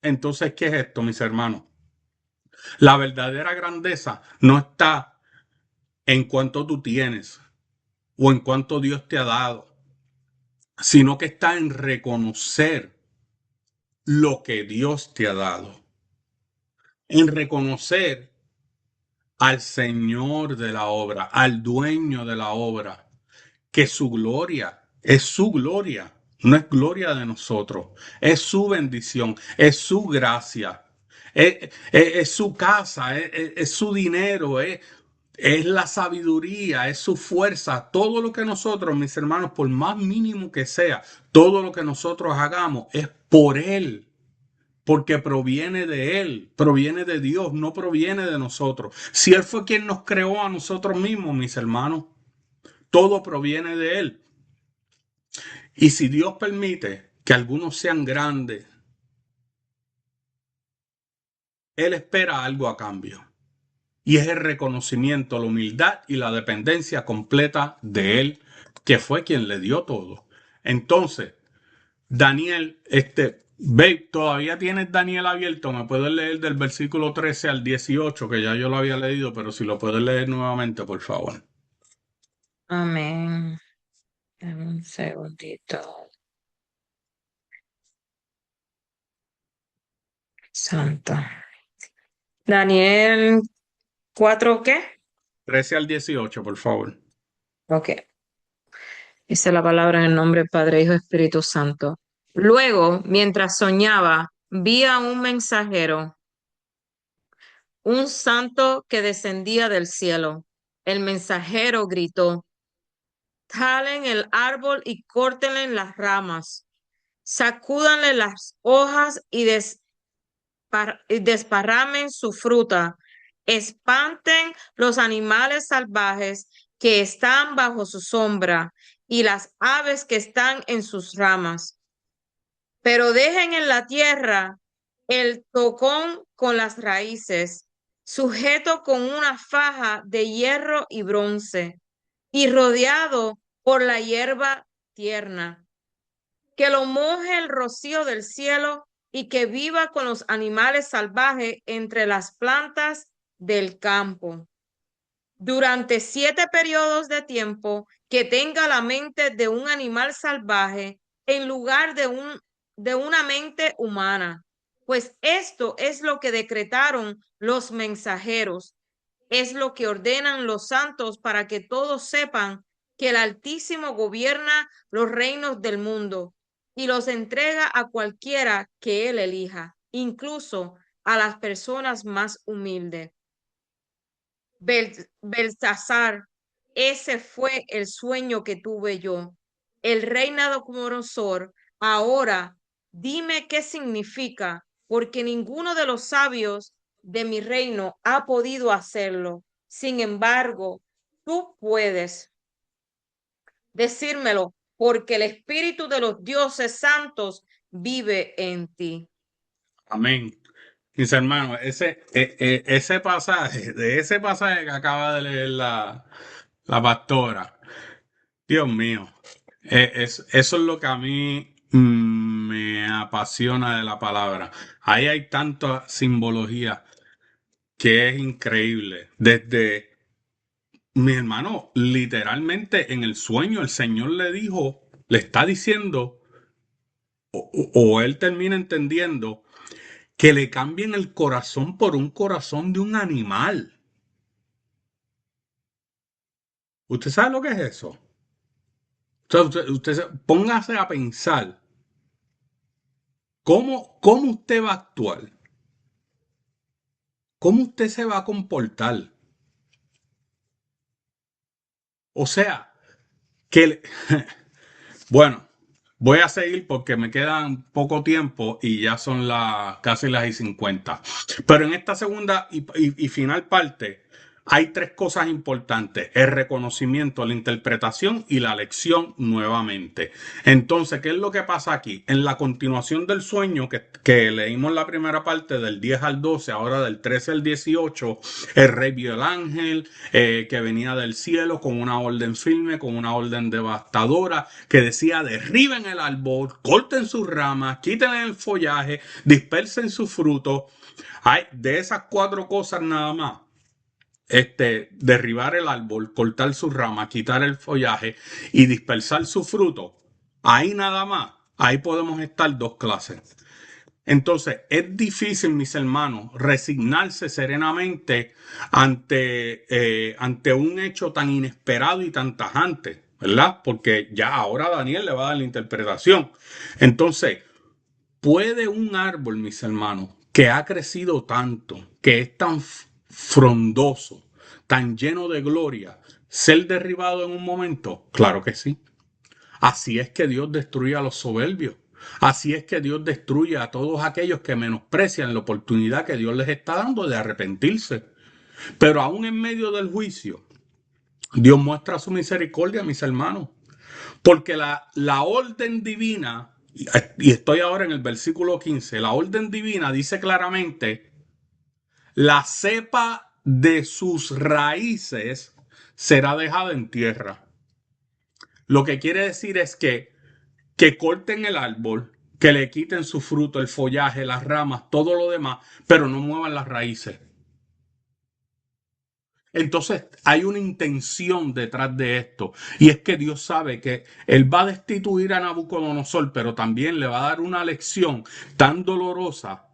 Entonces, ¿qué es esto, mis hermanos? La verdadera grandeza no está en cuánto tú tienes o en cuánto Dios te ha dado, sino que está en reconocer lo que Dios te ha dado, en reconocer al Señor de la obra, al dueño de la obra, que su gloria es su gloria, no es gloria de nosotros, es su bendición, es su gracia, es su casa, es su dinero, es la sabiduría, es su fuerza, todo lo que nosotros, mis hermanos, por más mínimo que sea, todo lo que nosotros hagamos es por Él. Porque proviene de Él, proviene de Dios, no proviene de nosotros. Si Él fue quien nos creó a nosotros mismos, mis hermanos, todo proviene de Él. Y si Dios permite que algunos sean grandes, Él espera algo a cambio. Y es el reconocimiento, la humildad y la dependencia completa de Él, que fue quien le dio todo. Entonces, Daniel, Babe, todavía tienes Daniel abierto. Me puedes leer del versículo 13 al 18, que ya yo lo había leído, pero si lo puedes leer nuevamente, por favor. Amén. Dame un segundito. Santo. Daniel 4, ¿qué? 13 al 18, por favor. Ok. Dice la palabra en el nombre del Padre, Hijo y Espíritu Santo. Luego, mientras soñaba, vi a un mensajero, un santo que descendía del cielo. El mensajero gritó: talen el árbol y córtenle las ramas, sacúdanle las hojas y desparramen su fruta, espanten los animales salvajes que están bajo su sombra y las aves que están en sus ramas. Pero dejen en la tierra el tocón con las raíces, sujeto con una faja de hierro y bronce, y rodeado por la hierba tierna, que lo moje el rocío del cielo y que viva con los animales salvajes entre las plantas del campo. Durante 7 periodos de tiempo, que tenga la mente de un animal salvaje en lugar de una mente humana. Pues esto es lo que decretaron los mensajeros, es lo que ordenan los santos para que todos sepan que el Altísimo gobierna los reinos del mundo y los entrega a cualquiera que él elija, incluso a las personas más humildes. Belsasar, ese fue el sueño que tuve yo. El rey Nabucodonosor, ahora dime qué significa, porque ninguno de los sabios de mi reino ha podido hacerlo. Sin embargo, tú puedes decírmelo, porque el espíritu de los dioses santos vive en ti. Amén. Mis hermanos, ese pasaje, de ese pasaje que acaba de leer la pastora, Dios mío, eso es lo que a mí me apasiona de la palabra. Ahí hay tanta simbología que es increíble. Desde, mi hermano, literalmente en el sueño el Señor le dijo, le está diciendo, o él termina entendiendo, que le cambien el corazón por un corazón de un animal. ¿Usted sabe lo que es eso? Póngase a pensar cómo usted va a actuar, cómo usted se va a comportar. O sea, que, bueno, voy a seguir porque me quedan poco tiempo y ya son casi las 50. Pero en esta segunda y final parte hay 3 cosas importantes: el reconocimiento, la interpretación y la lección nuevamente. Entonces, ¿qué es lo que pasa aquí? En la continuación del sueño que leímos la primera parte del 10 al 12, ahora del 13 al 18, el rey vio el ángel que venía del cielo con una orden firme, con una orden devastadora que decía: derriben el árbol, corten sus ramas, quiten el follaje, dispersen sus frutos. Hay de esas 4 cosas nada más. Derribar el árbol, cortar sus ramas, quitar el follaje y dispersar su fruto. Ahí nada más, ahí podemos estar 2 clases. Entonces, es difícil, mis hermanos, resignarse serenamente ante un hecho tan inesperado y tan tajante, ¿verdad? Porque ya ahora Daniel le va a dar la interpretación. Entonces, ¿puede un árbol, mis hermanos, que ha crecido tanto, que es tan frondoso, tan lleno de gloria, ser derribado en un momento? Claro que sí. Así es que Dios destruye a los soberbios. Así es que Dios destruye a todos aquellos que menosprecian la oportunidad que Dios les está dando de arrepentirse. Pero aún en medio del juicio, Dios muestra su misericordia, mis hermanos. Porque la orden divina, y estoy ahora en el versículo 15, la orden divina dice claramente: la cepa de sus raíces será dejada en tierra. Lo que quiere decir es que corten el árbol, que le quiten su fruto, el follaje, las ramas, todo lo demás, pero no muevan las raíces. Entonces hay una intención detrás de esto, y es que Dios sabe que Él va a destituir a Nabucodonosor, pero también le va a dar una lección tan dolorosa,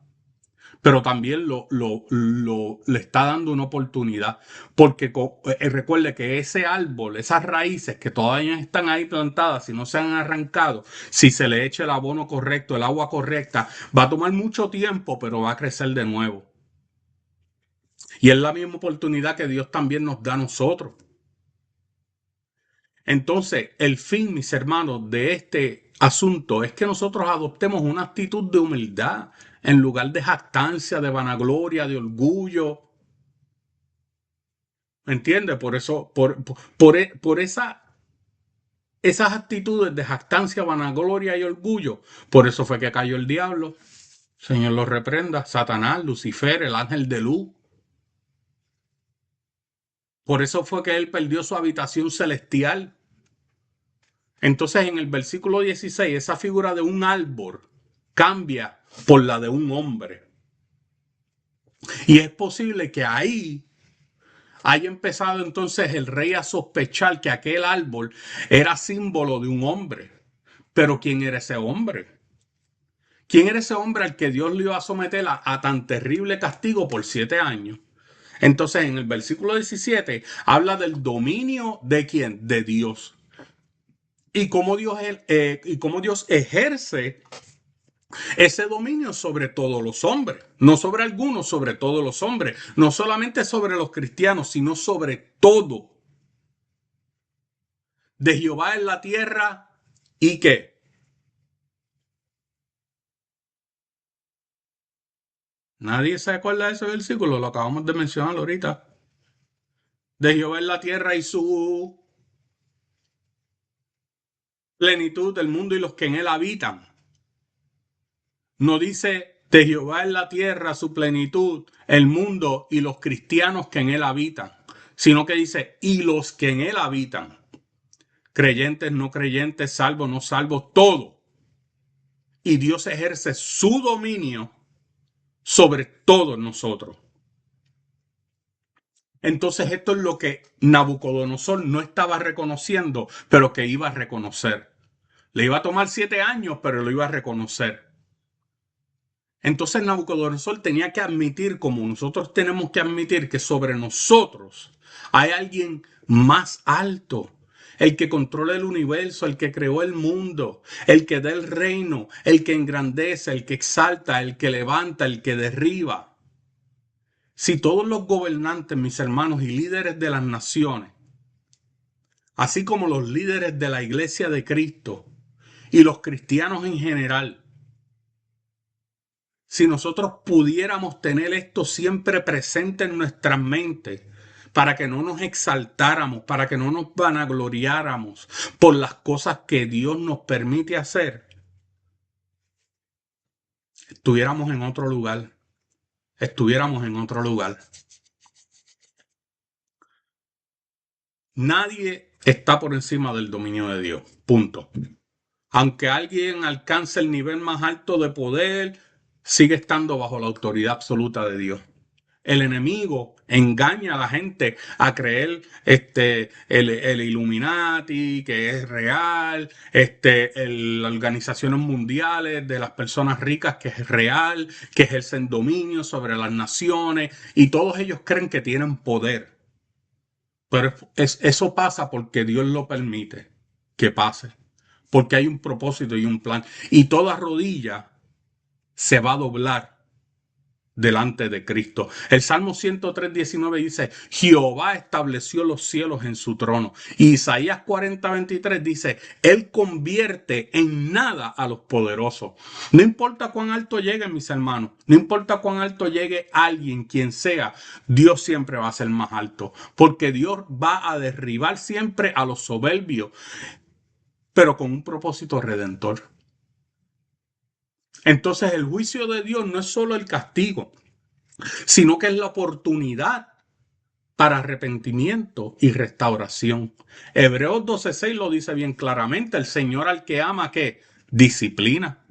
pero también le está dando una oportunidad, porque recuerde que ese árbol, esas raíces que todavía están ahí plantadas, si no se han arrancado, si se le echa el abono correcto, el agua correcta, va a tomar mucho tiempo, pero va a crecer de nuevo. Y es la misma oportunidad que Dios también nos da a nosotros. Entonces, el fin, mis hermanos, de este asunto es que nosotros adoptemos una actitud de humildad en lugar de jactancia, de vanagloria, de orgullo. ¿Me entiendes? Por eso, por esas actitudes de jactancia, vanagloria y orgullo, por eso fue que cayó el diablo. Señor lo reprenda. Satanás, Lucifer, el ángel de luz. Por eso fue que él perdió su habitación celestial. Entonces en el versículo 16, esa figura de un árbol cambia por la de un hombre. Y es posible que ahí haya empezado entonces el rey a sospechar que aquel árbol era símbolo de un hombre. Pero ¿quién era ese hombre? ¿Quién era ese hombre al que Dios le iba a someter a tan terrible castigo por 7 años? Entonces en el versículo 17 habla del dominio de ¿quién? De Dios. Y cómo Dios ejerce ese dominio sobre todos los hombres, no sobre algunos, sobre todos los hombres, no solamente sobre los cristianos, sino sobre todo. De Jehová en la tierra y ¿qué? Nadie se acuerda de ese versículo, lo acabamos de mencionar ahorita. De Jehová en la tierra y su plenitud, el mundo y los que en él habitan. No dice de Jehová en la tierra, su plenitud, el mundo y los cristianos que en él habitan, sino que dice y los que en él habitan. Creyentes, no creyentes, salvos, no salvos, todo. Y Dios ejerce su dominio sobre todos nosotros. Entonces esto es lo que Nabucodonosor no estaba reconociendo, pero que iba a reconocer. Le iba a tomar 7 años, pero lo iba a reconocer. Entonces Nabucodonosor tenía que admitir, como nosotros tenemos que admitir, que sobre nosotros hay alguien más alto, el que controla el universo, el que creó el mundo, el que da el reino, el que engrandece, el que exalta, el que levanta, el que derriba. Si todos los gobernantes, mis hermanos y líderes de las naciones, así como los líderes de la Iglesia de Cristo y los cristianos en general, si nosotros pudiéramos tener esto siempre presente en nuestras mentes, para que no nos exaltáramos, para que no nos vanagloriáramos por las cosas que Dios nos permite hacer, estuviéramos en otro lugar. Nadie está por encima del dominio de Dios. Punto. Aunque alguien alcance el nivel más alto de poder, sigue estando bajo la autoridad absoluta de Dios. El enemigo engaña a la gente a creer el Illuminati, que es real, las organizaciones mundiales de las personas ricas, que es real, que ejercen dominio sobre las naciones, y todos ellos creen que tienen poder. Pero eso pasa porque Dios lo permite que pase, porque hay un propósito y un plan, y toda rodilla se va a doblar delante de Cristo. El Salmo 103:19 dice, Jehová estableció los cielos en su trono. Y Isaías 40:23 dice, Él convierte en nada a los poderosos. No importa cuán alto llegue, mis hermanos, no importa cuán alto llegue alguien, quien sea, Dios siempre va a ser más alto, porque Dios va a derribar siempre a los soberbios, pero con un propósito redentor. Entonces el juicio de Dios no es solo el castigo, sino que es la oportunidad para arrepentimiento y restauración. Hebreos 12:6 lo dice bien claramente, el Señor al que ama, ¿qué? Disciplina.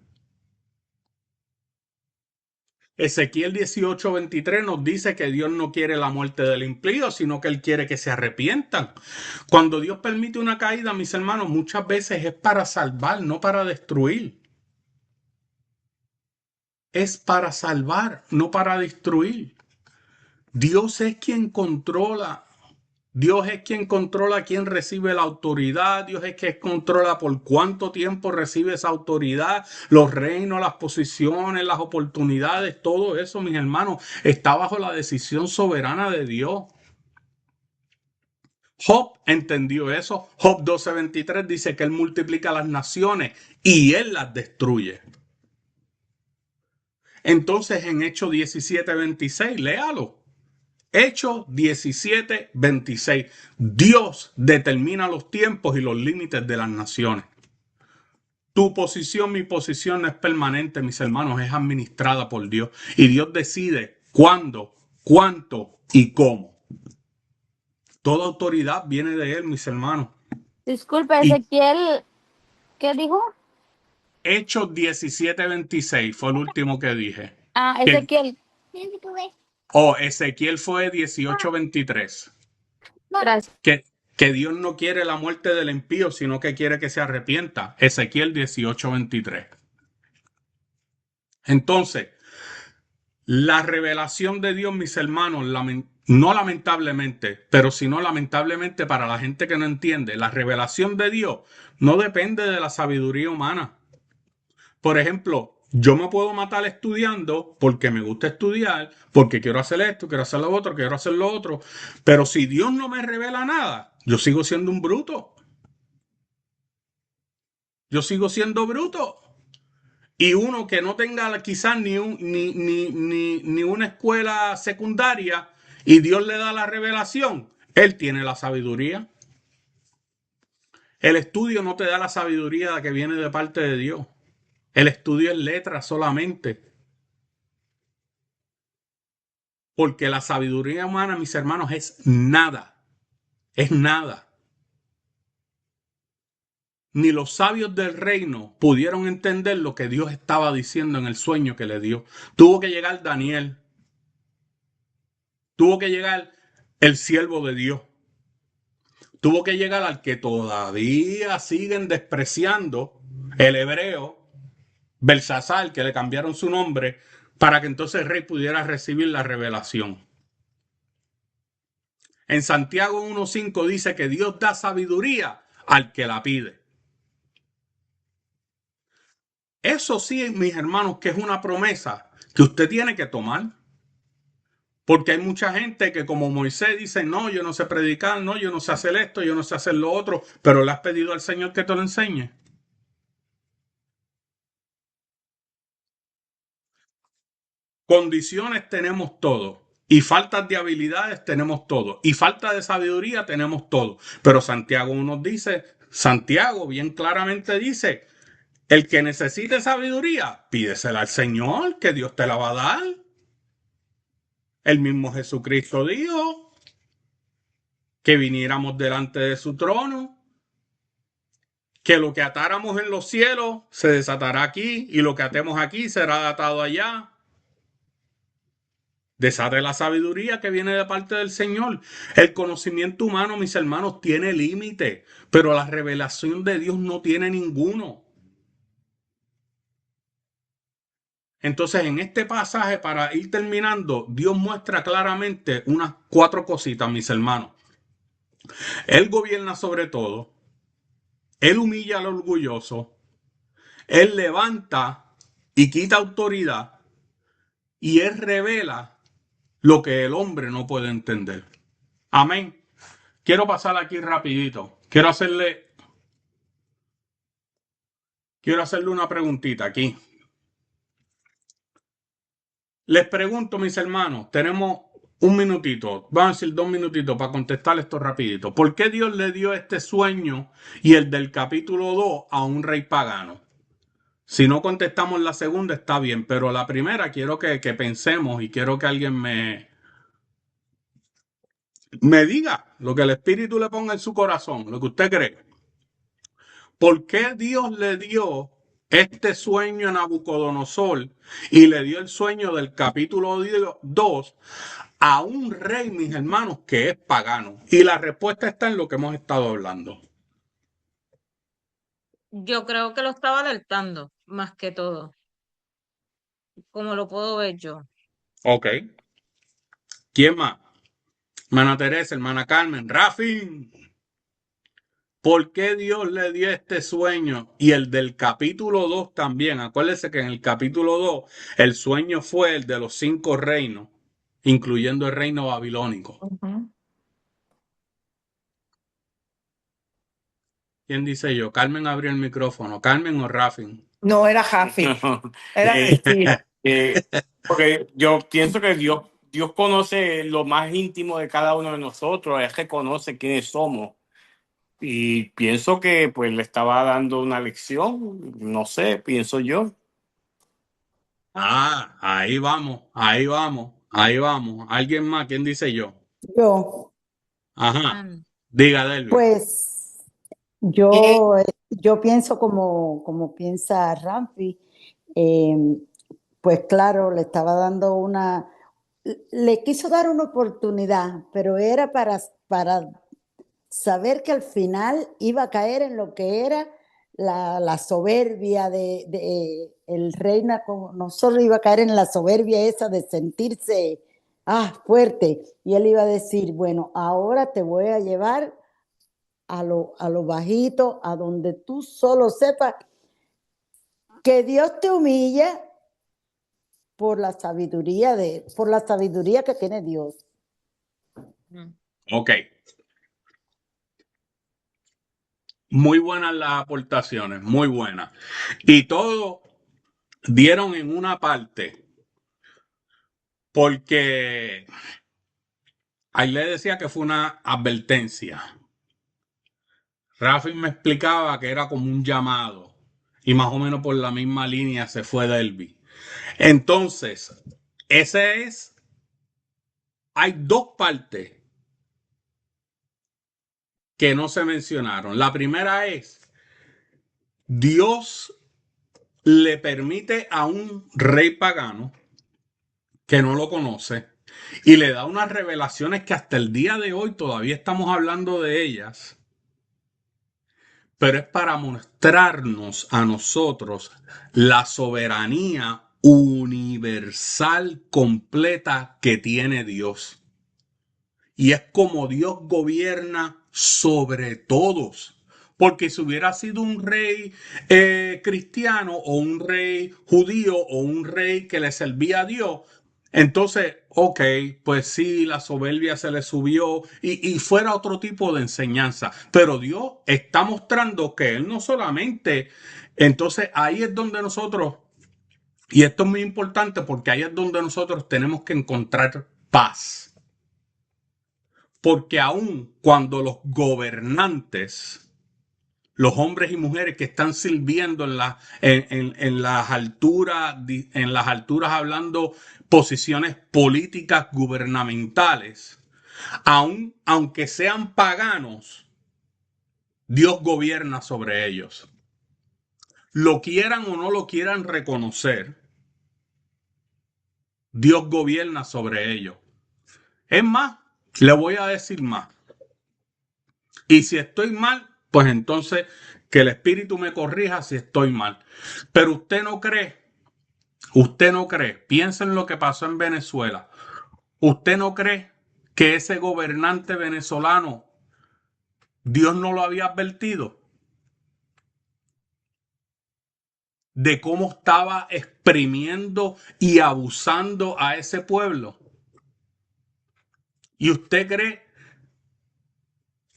Ezequiel 18:23 nos dice que Dios no quiere la muerte del impío, sino que Él quiere que se arrepientan. Cuando Dios permite una caída, mis hermanos, muchas veces es para salvar, no para destruir. Es para salvar, no para destruir. Dios es quien controla. Dios es quien controla quién recibe la autoridad. Dios es quien controla por cuánto tiempo recibe esa autoridad, los reinos, las posiciones, las oportunidades. Todo eso, mis hermanos, está bajo la decisión soberana de Dios. Job entendió eso. Job 12:23 dice que Él multiplica las naciones y Él las destruye. Entonces en Hechos 17:26, léalo. Hechos 17:26. Dios determina los tiempos y los límites de las naciones. Tu posición, mi posición no es permanente, mis hermanos, es administrada por Dios. Y Dios decide cuándo, cuánto y cómo. Toda autoridad viene de Él, mis hermanos. Disculpe, Y- Ezequiel ¿Qué dijo? Hechos 17:26 fue el último que dije. Ah, Que- Ezequiel. Ezequiel fue 18:23. Gracias. Que Dios no quiere la muerte del impío, sino que quiere que se arrepienta. Ezequiel 18:23. Entonces, la revelación de Dios, mis hermanos, no lamentablemente, pero sino lamentablemente para la gente que no entiende, la revelación de Dios no depende de la sabiduría humana. Por ejemplo, yo me puedo matar estudiando porque me gusta estudiar, porque quiero hacer esto, quiero hacer lo otro, quiero hacer lo otro, pero si Dios no me revela nada, yo sigo siendo un bruto. Yo sigo siendo bruto. Y uno que no tenga quizás ni una escuela secundaria y Dios le da la revelación, él tiene la sabiduría. El estudio no te da la sabiduría que viene de parte de Dios. El estudio es letra solamente. Porque la sabiduría humana, mis hermanos, es nada. Es nada. Ni los sabios del reino pudieron entender lo que Dios estaba diciendo en el sueño que le dio. Tuvo que llegar Daniel. Tuvo que llegar el siervo de Dios. Tuvo que llegar al que todavía siguen despreciando, el hebreo, Belsasar, que le cambiaron su nombre, para que entonces el rey pudiera recibir la revelación. En Santiago 1:5 dice que Dios da sabiduría al que la pide. Eso sí, mis hermanos, que es una promesa que usted tiene que tomar. Porque hay mucha gente que como Moisés dice, no, yo no sé predicar, no, yo no sé hacer esto, yo no sé hacer lo otro, pero le has pedido al Señor que te lo enseñe. Condiciones tenemos todo. Y faltas de habilidades tenemos todo. Y falta de sabiduría tenemos todo. Pero Santiago nos dice, Santiago bien claramente dice, el que necesite sabiduría, pídesela al Señor, que Dios te la va a dar. El mismo Jesucristo dijo que viniéramos delante de su trono, que lo que atáramos en los cielos se desatará aquí y lo que atemos aquí será atado allá. Desate la sabiduría que viene de parte del Señor. El conocimiento humano, mis hermanos, tiene límite, pero la revelación de Dios no tiene ninguno. Entonces, en este pasaje, para ir terminando, Dios muestra claramente unas 4 cositas, mis hermanos. Él gobierna sobre todo. Él humilla al orgulloso. Él levanta y quita autoridad. Y Él revela lo que el hombre no puede entender. Amén. Quiero pasar aquí rapidito. Quiero hacerle una preguntita aquí. Les pregunto, mis hermanos, tenemos un minutito, vamos a decir 2 minutitos para contestar esto rapidito. ¿Por qué Dios le dio este sueño y el del capítulo 2 a un rey pagano? Si no contestamos la segunda, está bien, pero la primera quiero que pensemos y quiero que alguien me diga lo que el Espíritu le ponga en su corazón, lo que usted cree. ¿Por qué Dios le dio este sueño a Nabucodonosor y le dio el sueño del capítulo 2 a un rey, mis hermanos, que es pagano? Y la respuesta está en lo que hemos estado hablando. Yo creo que lo estaba alertando, más que todo, como lo puedo ver yo. Ok. ¿Quién más? Hermana Teresa, hermana Carmen, Rafi. ¿Por qué Dios le dio este sueño? Y el del capítulo 2 también. Acuérdense que en el capítulo 2 el sueño fue el de los 5 reinos, incluyendo el reino babilónico. ¿Quién dice yo? Carmen abrió el micrófono. ¿Carmen o Rafi? No, era Jafi. Era mentira. Porque yo pienso que Dios conoce lo más íntimo de cada uno de nosotros. Él reconoce quiénes somos. Y pienso que pues le estaba dando una lección. No sé, pienso yo. Ah, ahí vamos, ahí vamos, ahí vamos. ¿Alguien más? ¿Quién dice yo? Yo, Ajá. Mm. Diga, Delvi. pues, Yo pienso como piensa Ramfi, pues claro, le estaba dando le quiso dar una oportunidad, pero era para saber que al final iba a caer en lo que era la soberbia de el reina con nosotros, iba a caer en la soberbia esa de sentirse fuerte. Y él iba a decir, bueno, ahora te voy a llevar a lo bajito, a donde tú solo sepas que Dios te humilla por la sabiduría que tiene Dios. Ok. Muy buenas las aportaciones, muy buenas. Y todos dieron en una parte, porque ahí le decía que fue una advertencia. Rafi me explicaba que era como un llamado. Y más o menos por la misma línea se fue Delby. Entonces, hay dos partes que no se mencionaron. La primera es, Dios le permite a un rey pagano que no lo conoce y le da unas revelaciones que hasta el día de hoy todavía estamos hablando de ellas, pero es para mostrarnos a nosotros la soberanía universal completa que tiene Dios. Y es como Dios gobierna sobre todos. Porque si hubiera sido un rey cristiano o un rey judío o un rey que le servía a Dios, entonces, ok, pues sí, la soberbia se le subió y fuera otro tipo de enseñanza. Pero Dios está mostrando que Él no solamente, entonces ahí es donde nosotros, y esto es muy importante porque ahí es donde nosotros tenemos que encontrar paz. Porque aun cuando los gobernantes, los hombres y mujeres que están sirviendo en las alturas hablando posiciones políticas gubernamentales, aunque sean paganos, Dios gobierna sobre ellos. Lo quieran o no lo quieran reconocer, Dios gobierna sobre ellos. Es más, le voy a decir más. Y si estoy mal, pues entonces que el Espíritu me corrija si estoy mal. Pero usted no cree, piensa en lo que pasó en Venezuela. ¿Usted no cree que ese gobernante venezolano, Dios no lo había advertido de cómo estaba exprimiendo y abusando a ese pueblo? ¿Y usted cree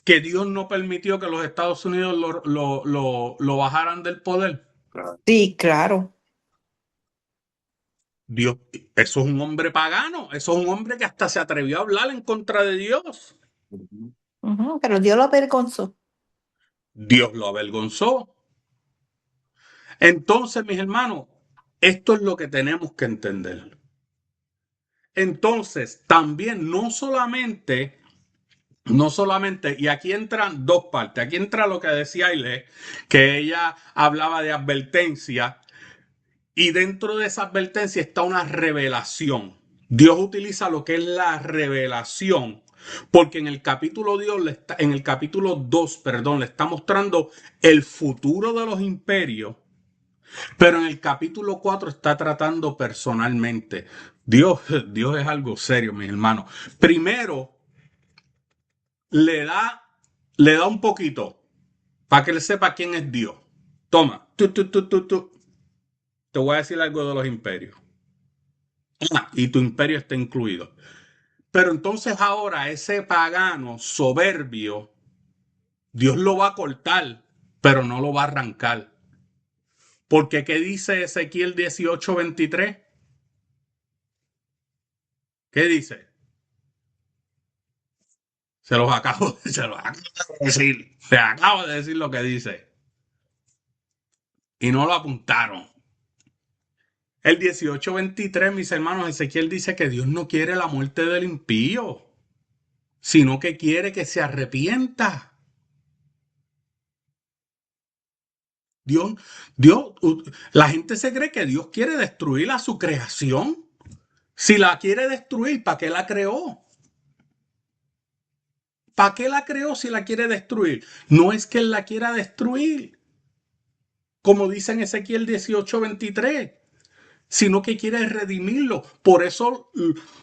que Dios no permitió que los Estados Unidos lo bajaran del poder? Sí, claro. Dios, eso es un hombre pagano, eso es un hombre que hasta se atrevió a hablar en contra de Dios. Ujú, pero Dios lo avergonzó. Dios lo avergonzó. Entonces, mis hermanos, esto es lo que tenemos que entender. Entonces, también no solamente, y aquí entran dos partes. Aquí entra lo que decía Aile, que ella hablaba de advertencia, y dentro de esa advertencia está una revelación. Dios utiliza lo que es la revelación, porque en el capítulo 2, le está mostrando el futuro de los imperios, pero en el capítulo 4 está tratando personalmente. Dios es algo serio, mis hermanos. Primero le da un poquito para que él sepa quién es Dios. Toma, te voy a decir algo de los imperios. Y tu imperio está incluido. Pero entonces ahora ese pagano soberbio, Dios lo va a cortar, pero no lo va a arrancar. Porque ¿qué dice Ezequiel 18:23? ¿Qué dice? Se los acabo de decir. Se acabo de decir lo que dice. Y no lo apuntaron. El 18:23, mis hermanos, Ezequiel dice que Dios no quiere la muerte del impío, sino que quiere que se arrepienta. La gente se cree que Dios quiere destruir a su creación. Si la quiere destruir, ¿para qué la creó? ¿Para qué la creó si la quiere destruir? No es que Él la quiera destruir, como dice en Ezequiel 18:23, sino que quiere redimirlo. Por eso,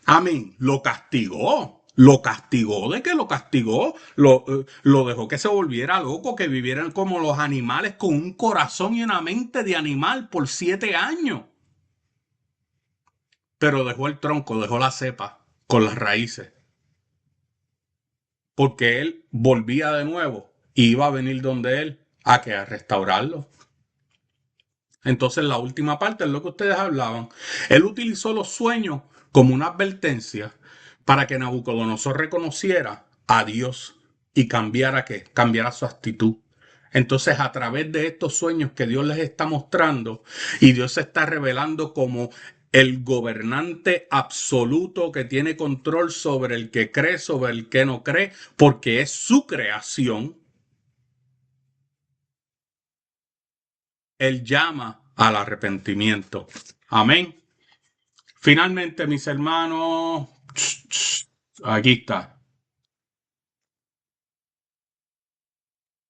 amén, lo castigó. Lo castigó. ¿De qué lo castigó? Lo dejó que se volviera loco, que vivieran como los animales, con un corazón y una mente de animal por 7 años. Pero dejó el tronco, dejó la cepa con las raíces. Porque Él volvía de nuevo y iba a venir donde Él a restaurarlo. Entonces la última parte es lo que ustedes hablaban. Él utilizó los sueños como una advertencia para que Nabucodonosor reconociera a Dios y cambiara su actitud. Entonces, a través de estos sueños que Dios les está mostrando, y Dios se está revelando como el gobernante absoluto que tiene control sobre el que cree, sobre el que no cree, porque es su creación, Él llama al arrepentimiento. Amén. Finalmente, mis hermanos, aquí está.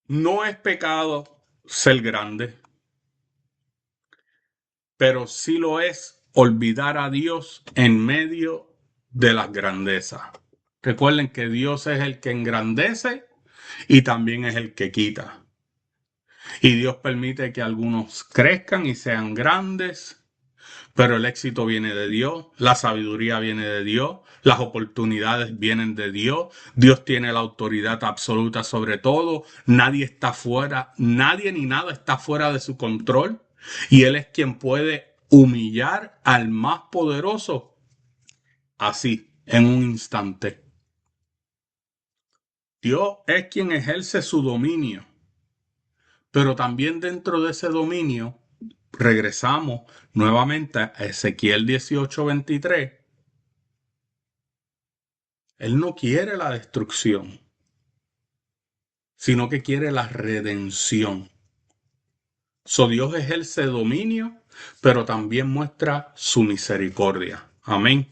No es pecado ser grande, pero sí lo es olvidar a Dios en medio de las grandezas. Recuerden que Dios es el que engrandece y también es el que quita. Y Dios permite que algunos crezcan y sean grandes, pero el éxito viene de Dios, la sabiduría viene de Dios, las oportunidades vienen de Dios. Dios tiene la autoridad absoluta sobre todo. Nadie está fuera, nadie ni nada está fuera de su control. Y Él es quien puede humillar al más poderoso así, en un instante. Dios es quien ejerce su dominio. Pero también dentro de ese dominio, regresamos nuevamente a Ezequiel 18:23. Él no quiere la destrucción, sino que quiere la redención. Dios ejerce dominio, pero también muestra su misericordia. Amén.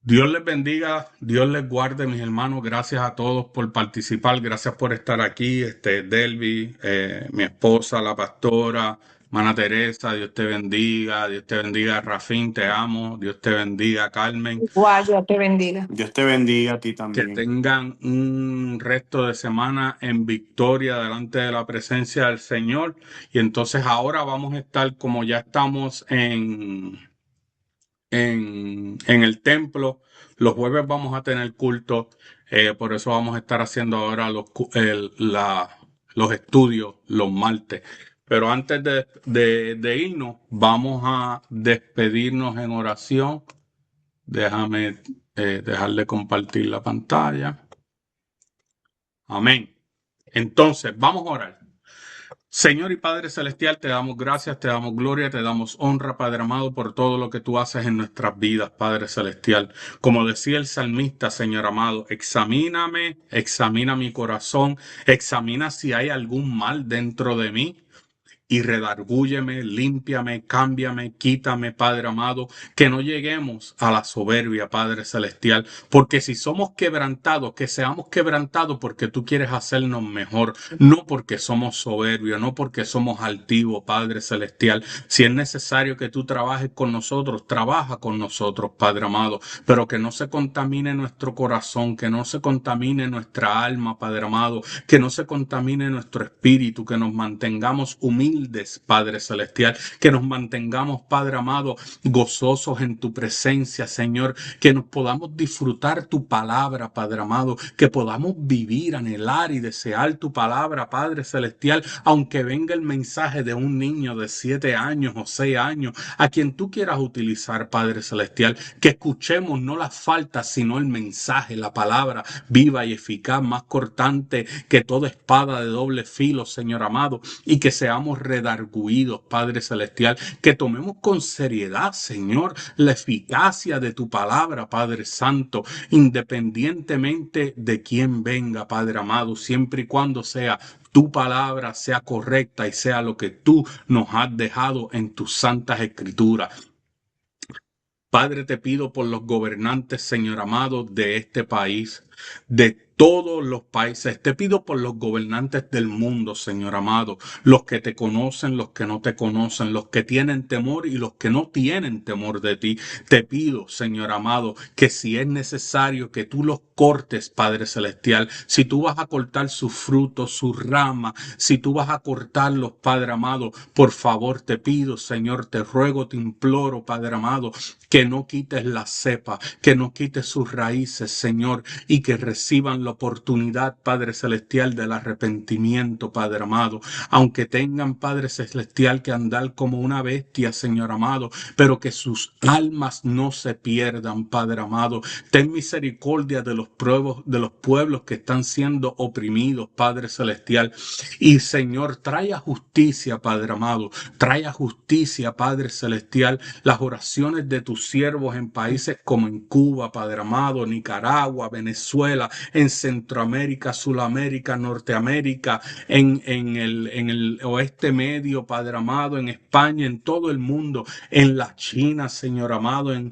Dios les bendiga, Dios les guarde, mis hermanos. Gracias a todos por participar, gracias por estar aquí. Delvi, mi esposa, la pastora, hermana Teresa, Dios te bendiga, Rafín, te amo, Dios te bendiga, Carmen. Igual, Dios te bendiga. Dios te bendiga a ti Que también. tengan un resto de semana en victoria delante de la presencia del Señor. Y entonces ahora vamos a estar, como ya estamos en el templo, los jueves vamos a tener culto, por eso vamos a estar haciendo ahora los estudios los martes. Pero antes de irnos, vamos a despedirnos en oración. Déjame dejar de compartir la pantalla. Amén. Entonces, vamos a orar. Señor y Padre Celestial, te damos gracias, te damos gloria, te damos honra, Padre amado, por todo lo que tú haces en nuestras vidas, Padre Celestial. Como decía el salmista, Señor amado, examíname, examina mi corazón, examina si hay algún mal dentro de mí. Y redargúyeme, límpiame, cámbiame, quítame, Padre amado, que no lleguemos a la soberbia, Padre Celestial, porque si somos quebrantados, que seamos quebrantados porque tú quieres hacernos mejor, no porque somos soberbios, no porque somos altivos, Padre Celestial. Si es necesario que tú trabajes con nosotros, trabaja con nosotros, Padre amado, pero que no se contamine nuestro corazón, que no se contamine nuestra alma, Padre amado, que no se contamine nuestro espíritu, que nos mantengamos humildes, Padre Celestial, que nos mantengamos, Padre amado, gozosos en tu presencia, Señor, que nos podamos disfrutar tu palabra, Padre amado, que podamos vivir, anhelar y desear tu palabra, Padre Celestial, aunque venga el mensaje de un niño de 7 años o 6 años, a quien tú quieras utilizar, Padre Celestial, que escuchemos no las faltas, sino el mensaje, la palabra viva y eficaz, más cortante que toda espada de doble filo, Señor amado, y que seamos redarguidos, Padre Celestial, que tomemos con seriedad, Señor, la eficacia de tu palabra, Padre Santo, independientemente de quién venga, Padre amado, siempre y cuando sea tu palabra sea correcta y sea lo que tú nos has dejado en tus santas escrituras. Padre, te pido por los gobernantes, Señor amado, de este país, de todos los países. Te pido por los gobernantes del mundo, Señor amado, los que te conocen, los que no te conocen, los que tienen temor y los que no tienen temor de ti. Te pido, Señor amado, que si es necesario que tú los cortes, Padre Celestial, si tú vas a cortar sus frutos, sus ramas, si tú vas a cortarlos, Padre amado, por favor te pido, Señor, te ruego, te imploro, Padre amado, que no quites la cepa, que no quites sus raíces, Señor, y que reciban la oportunidad, Padre Celestial, del arrepentimiento, Padre amado, aunque tengan, Padre Celestial, que andar como una bestia, Señor amado, pero que sus almas no se pierdan, Padre amado. Ten misericordia de los pueblos que están siendo oprimidos, Padre Celestial, y Señor, trae a justicia, Padre amado, trae a justicia, Padre Celestial, las oraciones de tus siervos en países como en Cuba, Padre amado, Nicaragua, Venezuela, en Centroamérica, Sudamérica, Norteamérica, en el oeste medio, Padre amado, en España, en todo el mundo, en la China, Señor amado, en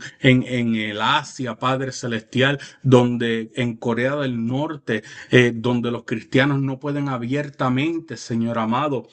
el Asia, Padre Celestial, donde en Corea del Norte, donde los cristianos no pueden abiertamente, Señor amado,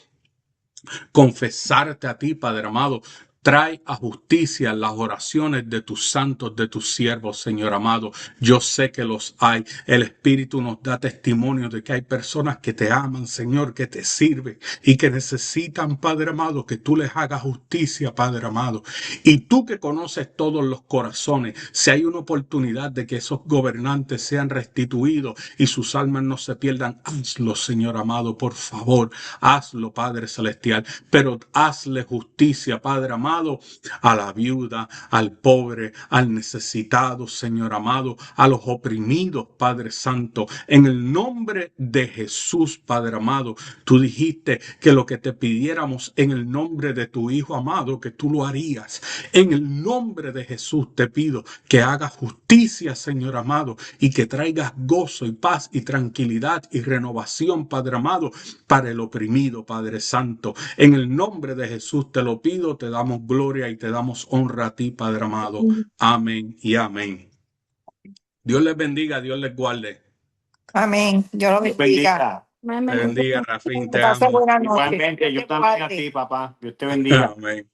confesarte a ti, Padre amado. Trae a justicia las oraciones de tus santos, de tus siervos, Señor amado. Yo sé que los hay. El Espíritu nos da testimonio de que hay personas que te aman, Señor, que te sirven y que necesitan, Padre amado, que tú les hagas justicia, Padre amado. Y tú que conoces todos los corazones, si hay una oportunidad de que esos gobernantes sean restituidos y sus almas no se pierdan, hazlo, Señor amado, por favor. Hazlo, Padre Celestial, pero hazle justicia, Padre amado, a la viuda, al pobre, al necesitado, Señor amado, a los oprimidos, Padre Santo, en el nombre de Jesús, Padre amado. Tú dijiste que lo que te pidiéramos en el nombre de tu Hijo amado, que tú lo harías. En el nombre de Jesús te pido que hagas justicia, Señor amado, y que traigas gozo y paz y tranquilidad y renovación, Padre amado, para el oprimido, Padre Santo. En el nombre de Jesús te lo pido, te damos gloria y te damos honra a ti, Padre amado. Amén y amén. Dios les bendiga, Dios les guarde. Amén. Dios lo bendiga. Amén. Te bendiga, Rafín, Que te pase amo. buena noche. Igualmente, yo también a ti, papá. Dios te bendiga. Amén.